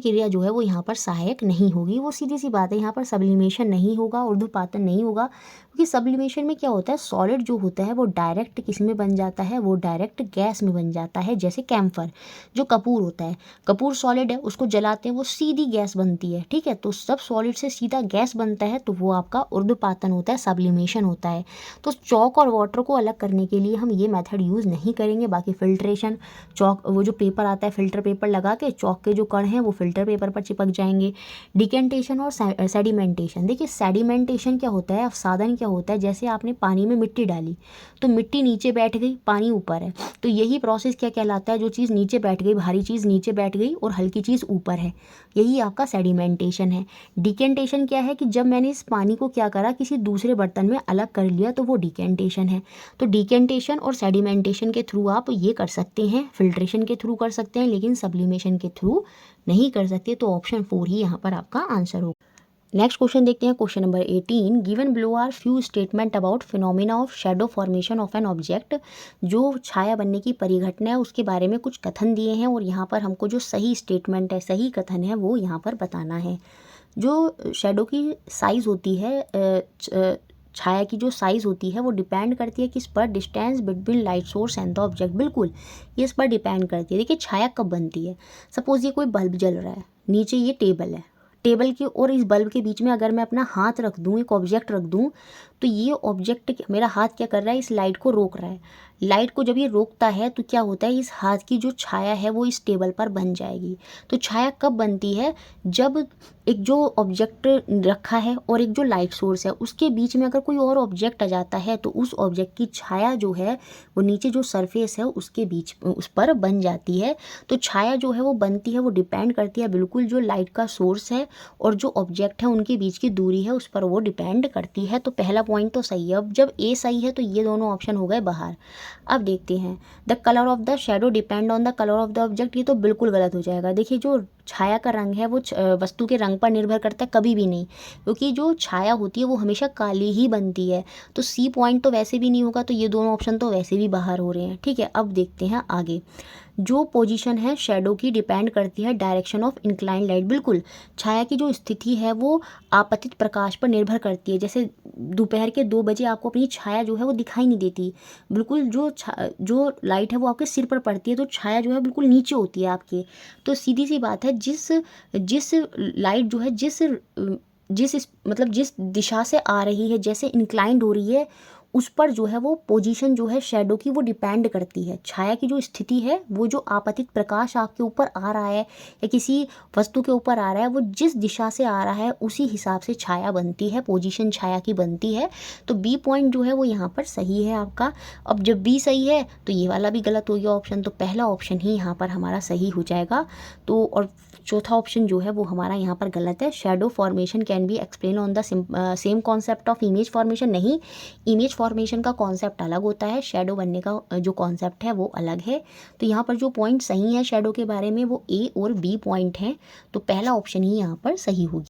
क्रिया जो है वो यहाँ पर सहायक नहीं होगी। वो सीधी सी बात है, यहाँ पर सब्लिमेशन नहीं होगा, ऊर्ध्वपातन नहीं होगा, क्योंकि सब्लिमेशन में क्या होता है, सॉलिड जो होता है वो डायरेक्ट किस में बन जाता है, वो डायरेक्ट गैस में बन जाता है। जैसे कैम्फर जो कपूर होता है, कपूर सॉलिड है, उसको जलाते हैं वो सीधी गैस बनती है, ठीक है। तो सब सॉलिड से सीधा गैस बनता है तो वो आपका ऊर्ध्वपातन होता है, सब्लिमेशन होता है। तो चॉक और वाटर को अलग करने के लिए हम ये मेथड यूज़ नहीं करेंगे। बाकी फिल्ट्रेशन, चॉक वो जो पेपर आता है फिल्टर पेपर लगा के चॉक के जो कण हैं वो फिल्टर पेपर पर चिपक जाएंगे। डिकेंटेशन और सेडिमेंटेशन, देखिए सेडिमेंटेशन क्या होता है, अवसादन क्या होता है, जैसे आपने पानी में मिट्टी डाली तो मिट्टी नीचे बैठ गई, पानी ऊपर है, तो यही प्रोसेस क्या कहलाता है, जो चीज़ नीचे बैठ गई, भारी चीज़ नीचे बैठ गई और हल्की चीज़ ऊपर है, यही आपका सेडिमेंटेशन है। डिकेंटेशन क्या है कि जब मैंने इस पानी को क्या करा, किसी दूसरे बर्तन में अलग कर लिया, तो वो डिकेंटेशन है। तो डिकेंटेशन और सेडिमेंटेशन के थ्रू आप ये कर सकते हैं, फिल्ट्रेशन के थ्रू कर सकते हैं, लेकिन सब्लिमेशन के थ्रू नहीं कर सकते। तो ऑप्शन 4 ही यहाँ पर आपका आंसर होगा। नेक्स्ट क्वेश्चन देखते हैं, question number 18, given below are few statement about phenomena of shadow formation of an object. जो छाया बनने की परिघटना है उसके बारे में कुछ कथन दिए हैं और यहाँ पर हमको जो सही स्टेटमेंट है, सही कथन है, वो यहाँ पर बताना है। जो शैडो की साइज़ होती है, छाया की जो साइज़ होती है वो डिपेंड करती है किस पर, distance between light source and the object. बिल्कुल ये इस पर डिपेंड करती है। देखिए छाया कब बनती है, सपोज़ ये कोई बल्ब जल रहा है, नीचे ये टेबल है, टेबल के और इस बल्ब के बीच में अगर मैं अपना हाथ रख दूँ, एक ऑब्जेक्ट रख दूँ, तो ये ऑब्जेक्ट, मेरा हाथ क्या कर रहा है, इस लाइट को रोक रहा है। लाइट को जब ये रोकता है तो क्या होता है, इस हाथ की जो छाया है वो इस टेबल पर बन जाएगी। तो छाया कब बनती है, जब एक जो ऑब्जेक्ट रखा है और एक जो लाइट सोर्स है उसके बीच में अगर कोई और ऑब्जेक्ट आ जाता है तो उस ऑब्जेक्ट की छाया जो है वो नीचे जो सरफेस है उसके बीच उस पर बन जाती है। तो छाया जो है वो बनती है, वो डिपेंड करती है बिल्कुल जो लाइट का सोर्स है और जो ऑब्जेक्ट है उनके बीच की दूरी है उस पर वो डिपेंड करती है। तो पहला पॉइंट तो सही है। अब जब ए सही है तो ये दोनों ऑप्शन हो गए बाहर। अब देखते हैं, the colour of the shadow depend on the colour of the object, ये तो बिल्कुल गलत हो जाएगा। देखिए जो छाया का रंग है वो वस्तु के रंग पर निर्भर करता है, कभी भी नहीं, क्योंकि जो छाया होती है वो हमेशा काली ही बनती है। तो सी पॉइंट तो वैसे भी नहीं होगा, तो ये दोनों ऑप्शन तो वैसे भी बाहर हो रहे हैं, ठीक है। अब देखते हैं आगे, जो पोजीशन है शेडो की डिपेंड करती है डायरेक्शन ऑफ इंक्लाइन लाइट। बिल्कुल छाया की जो स्थिति है वो आपतित प्रकाश पर निर्भर करती है। जैसे दोपहर के 2 बजे आपको अपनी छाया जो है वो दिखाई नहीं देती, बिल्कुल जो लाइट है वो आपके सिर पर पड़ती है तो छाया जो है बिल्कुल नीचे होती है आपके। तो सीधी सी बात है, जिस लाइट जो है जिस दिशा से आ रही है, जैसे इंक्लाइंड हो रही है, उस पर जो है वो पोजीशन जो है शेडो की वो डिपेंड करती है। छाया की जो स्थिति है, वो जो आपतित प्रकाश आपके ऊपर आ रहा है या किसी वस्तु के ऊपर आ रहा है, वो जिस दिशा से आ रहा है उसी हिसाब से छाया बनती है, पोजीशन छाया की बनती है। तो बी पॉइंट जो है वो यहाँ पर सही है आपका। अब जब बी सही है तो ये वाला भी गलत हो गया ऑप्शन, तो पहला ऑप्शन ही यहाँ पर हमारा सही हो जाएगा। तो और चौथा ऑप्शन जो है वो हमारा यहाँ पर गलत है। Shadow formation can be explain on the same concept of image formation. नहीं, इमेज फॉर्मेशन का कॉन्सेप्ट अलग होता है, शेडो बनने का जो कॉन्सेप्ट है वो अलग है। तो यहाँ पर जो पॉइंट सही है शेडो के बारे में वो ए और बी पॉइंट हैं, तो पहला ऑप्शन ही यहाँ पर सही होगी।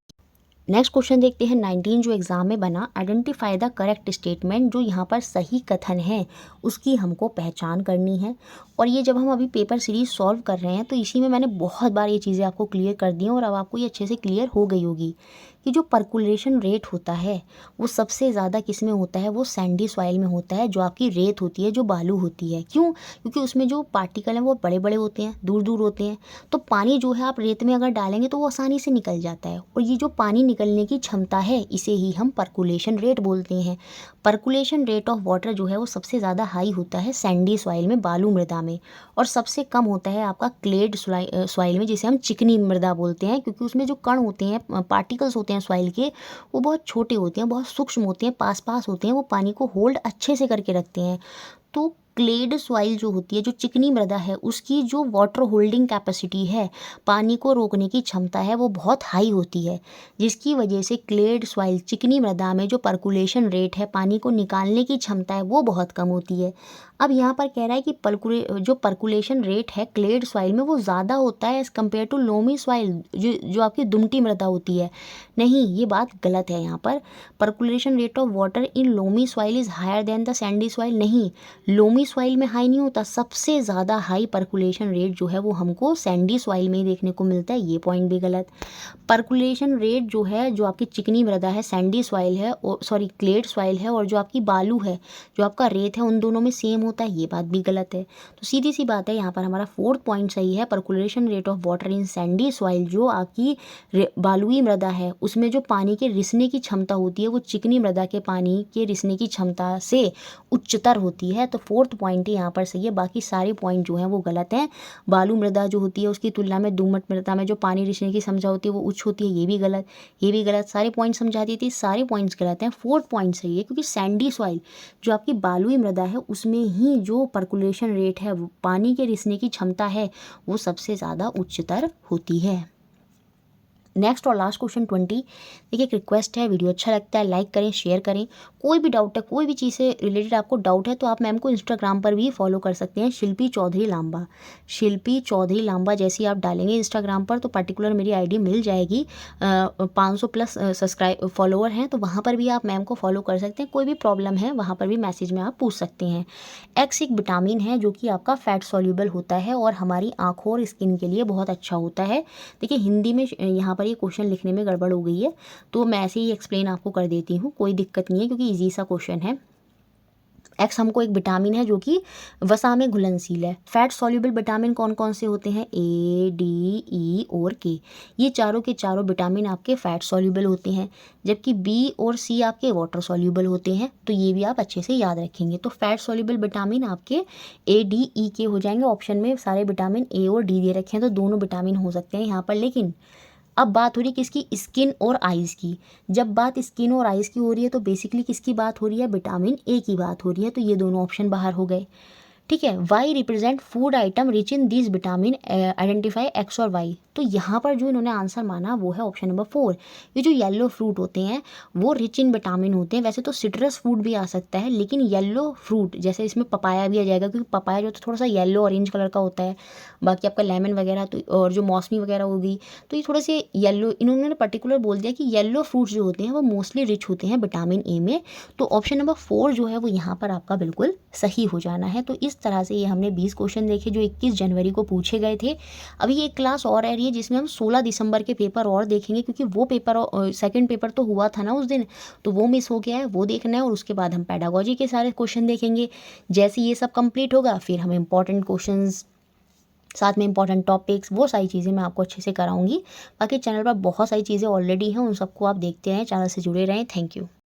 नेक्स्ट क्वेश्चन देखते हैं 19 जो एग्जाम में बना, आइडेंटिफाई द करेक्ट स्टेटमेंट। जो यहाँ पर सही कथन है उसकी हमको पहचान करनी है। और ये जब हम अभी पेपर सीरीज सॉल्व कर रहे हैं तो इसी में मैंने बहुत बार ये चीज़ें आपको क्लियर कर दी हैं और अब आपको ये अच्छे से क्लियर हो गई होगी कि जो पर्कुलेशन रेट होता है वो सबसे ज़्यादा किस में होता है, वो सैंडी सॉइल में होता है, जो आपकी रेत होती है, जो बालू होती है। क्यों? क्योंकि उसमें जो पार्टिकल हैं वो बड़े बड़े होते हैं, दूर दूर होते हैं। तो पानी जो है आप रेत में अगर डालेंगे तो वो आसानी से निकल जाता है, और ये जो पानी निकलने की क्षमता है इसे ही हम पर्कुलेशन रेट बोलते हैं। पर्कुलेशन रेट ऑफ वाटर जो है वो सबसे ज़्यादा हाई होता है सैंडी सॉइल में, बालू मृदा में, और सबसे कम होता है आपका क्लेड सॉइल में, जिसे हम चिकनी मृदा बोलते हैं, क्योंकि उसमें जो कण होते हैं, पार्टिकल्स होते हैं सॉइल के, वो बहुत छोटे होते हैं, बहुत सूक्ष्म होते हैं, पास पास होते हैं, वो पानी को होल्ड अच्छे से करके रखते हैं। तो क्लेड सॉइल जो होती है, जो चिकनी मृदा है, उसकी जो वाटर होल्डिंग कैपेसिटी है, पानी को रोकने की क्षमता है, वो बहुत हाई होती है, जिसकी वजह से क्लेड सॉइल चिकनी मृदा में जो पर्कुलेशन रेट है, पानी को निकालने की क्षमता है, वो बहुत कम होती है। अब यहाँ पर कह रहा है कि जो पर्कुलेशन रेट है क्लेड सॉइल में वो ज़्यादा होता है as compare to loamy soil, जो आपकी दुमटी मृदा होती है। नहीं, ये बात गलत है। यहाँ पर percolation rate of water in loamy soil is higher than the sandy soil. नहीं, लोमी सॉइल में हाई नहीं होता, सबसे ज़्यादा हाई पर्कुलेशन रेट जो है वो हमको सैंडी सॉइल में ही देखने को मिलता है। ये पॉइंट भी गलत। पर्कुलेशन रेट जो है, जो आपकी चिकनी मृदा है, सैंडी सॉइल है, सॉरी क्लेड सॉइल है, और जो आपकी बालू है, जो आपका रेत है, उन दोनों में सेम होता है। ये बात भी गलत है। तो सीधी सी बात है, यहाँ पर हमारा 4th पॉइंट सही है। Percolation rate of water in Sandy soil, जो आपकी बालुई मृदा है, उसमें जो पानी के रिसने की क्षमता होती है, वो चिकनी मृदा के पानी के रिसने की क्षमता से उच्चतर होती है। तो 4th पॉइंट ही यहाँ पर सही है। बाकी सारे पॉइंट जो हैं वो गलत हैं। बालू मृदा जो होती है उसकी तुलना में दोमट मृदा में जो पानी रिसने की क्षमता होती है वो उच्च होती है। ये भी गलत, ये भी गलत। सारे पॉइंट समझा दी थी, सारे पॉइंट्स गलत हैं। 4th पॉइंट सही है, क्योंकि सैंडी सॉइल जो आपकी बालुई मृदा है उसमें ही जो पर्कुलेशन रेट है, पानी के रिसने की क्षमता है, वो सबसे ज़्यादा उच्चतर होती है। नेक्स्ट और लास्ट क्वेश्चन 20। देखिए, एक रिक्वेस्ट है, वीडियो अच्छा लगता है लाइक करें, शेयर करें। कोई भी डाउट है, कोई भी चीज़ से रिलेटेड आपको डाउट है तो आप मैम को इंस्टाग्राम पर भी फॉलो कर सकते हैं, शिल्पी चौधरी लांबा। शिल्पी चौधरी लांबा जैसे ही आप डालेंगे इंस्टाग्राम पर तो पर्टिकुलर मेरी आईडी मिल जाएगी। 500 प्लस फॉलोअर हैं, तो वहाँ पर भी आप मैम को फॉलो कर सकते हैं। कोई भी प्रॉब्लम है वहाँ पर भी मैसेज में आप पूछ सकते हैं। एक्स एक विटामिन है जो कि आपका फैट सॉल्यूबल होता है और हमारी आँखों और स्किन के लिए बहुत अच्छा होता है। देखिए, हिंदी में यहाँ पर ये क्वेश्चन लिखने में गड़बड़ हो गई है, तो मैं ऐसे ही एक्सप्लेन आपको कर देती हूँ, कोई दिक्कत नहीं है, क्योंकि इजी सा क्वेश्चन है। एक्स हमको एक विटामिन है जो कि वसा में घुलनशील है। फैट सॉल्युबल विटामिन कौन कौन से होते हैं? ए, डी, ई और के। ये चारों के चारों विटामिन आपके फैट सॉल्युबल होते हैं, जबकि बी और सी आपके वाटर सॉल्युबल होते हैं। तो ये भी आप अच्छे से याद रखेंगे। तो फैट सॉल्युबल विटामिन आपके ए, डी, ई के हो जाएंगे। ऑप्शन में सारे विटामिन ए और डी दे रखे हैं, तो दोनों विटामिन हो सकते हैं यहाँ पर। लेकिन अब बात हो रही है किसकी? स्किन और आइज़ की। जब बात स्किन और आइज़ की हो रही है तो बेसिकली किसकी बात हो रही है? विटामिन ए की बात हो रही है। तो ये दोनों ऑप्शन बाहर हो गए। ठीक है। Y represent food item rich in this vitamin, identify X और वाई। तो यहाँ पर जो इन्होंने आंसर माना वो है ऑप्शन नंबर 4। ये जो येलो फ्रूट होते हैं वो रिच इन विटामिन होते हैं। वैसे तो सिट्रस फ्रूट भी आ सकता है, लेकिन येलो फ्रूट जैसे इसमें पपाया भी आ जाएगा, क्योंकि पपाया जो थोड़ा सा येलो ऑरेंज कलर का होता है। बाकी आपका लेमन वगैरह तो, और जो मौसमी वगैरह होगी, तो ये थोड़े से येलो, इन्होंने पर्टिकुलर बोल दिया कि येलो फ्रूट्स जो होते हैं वो मोस्टली रिच होते हैं विटामिन ए में। तो ऑप्शन नंबर 4 जो है वो यहाँ पर आपका बिल्कुल सही हो जाना है। तो इस तरह से ये हमने 20 क्वेश्चन देखे जो 21 जनवरी को पूछे गए थे। अभी एक क्लास और आ रही है जिसमें हम 16 दिसंबर के पेपर और देखेंगे, क्योंकि वो पेपर सेकंड पेपर तो हुआ था ना उस दिन, तो वो मिस हो गया है, वो देखना है। और उसके बाद हम पेडागोजी के सारे क्वेश्चन देखेंगे। जैसे ये सब कंप्लीट होगा फिर हम इंपॉर्टेंट क्वेश्चंस, साथ में इंपॉर्टेंट टॉपिक्स, वो सारी चीज़ें मैं आपको अच्छे से कराऊंगी। बाकी चैनल पर बहुत सारी चीज़ें ऑलरेडी हैं, उन सबको आप देखते रहें, चैनल से जुड़े रहें। Thank you.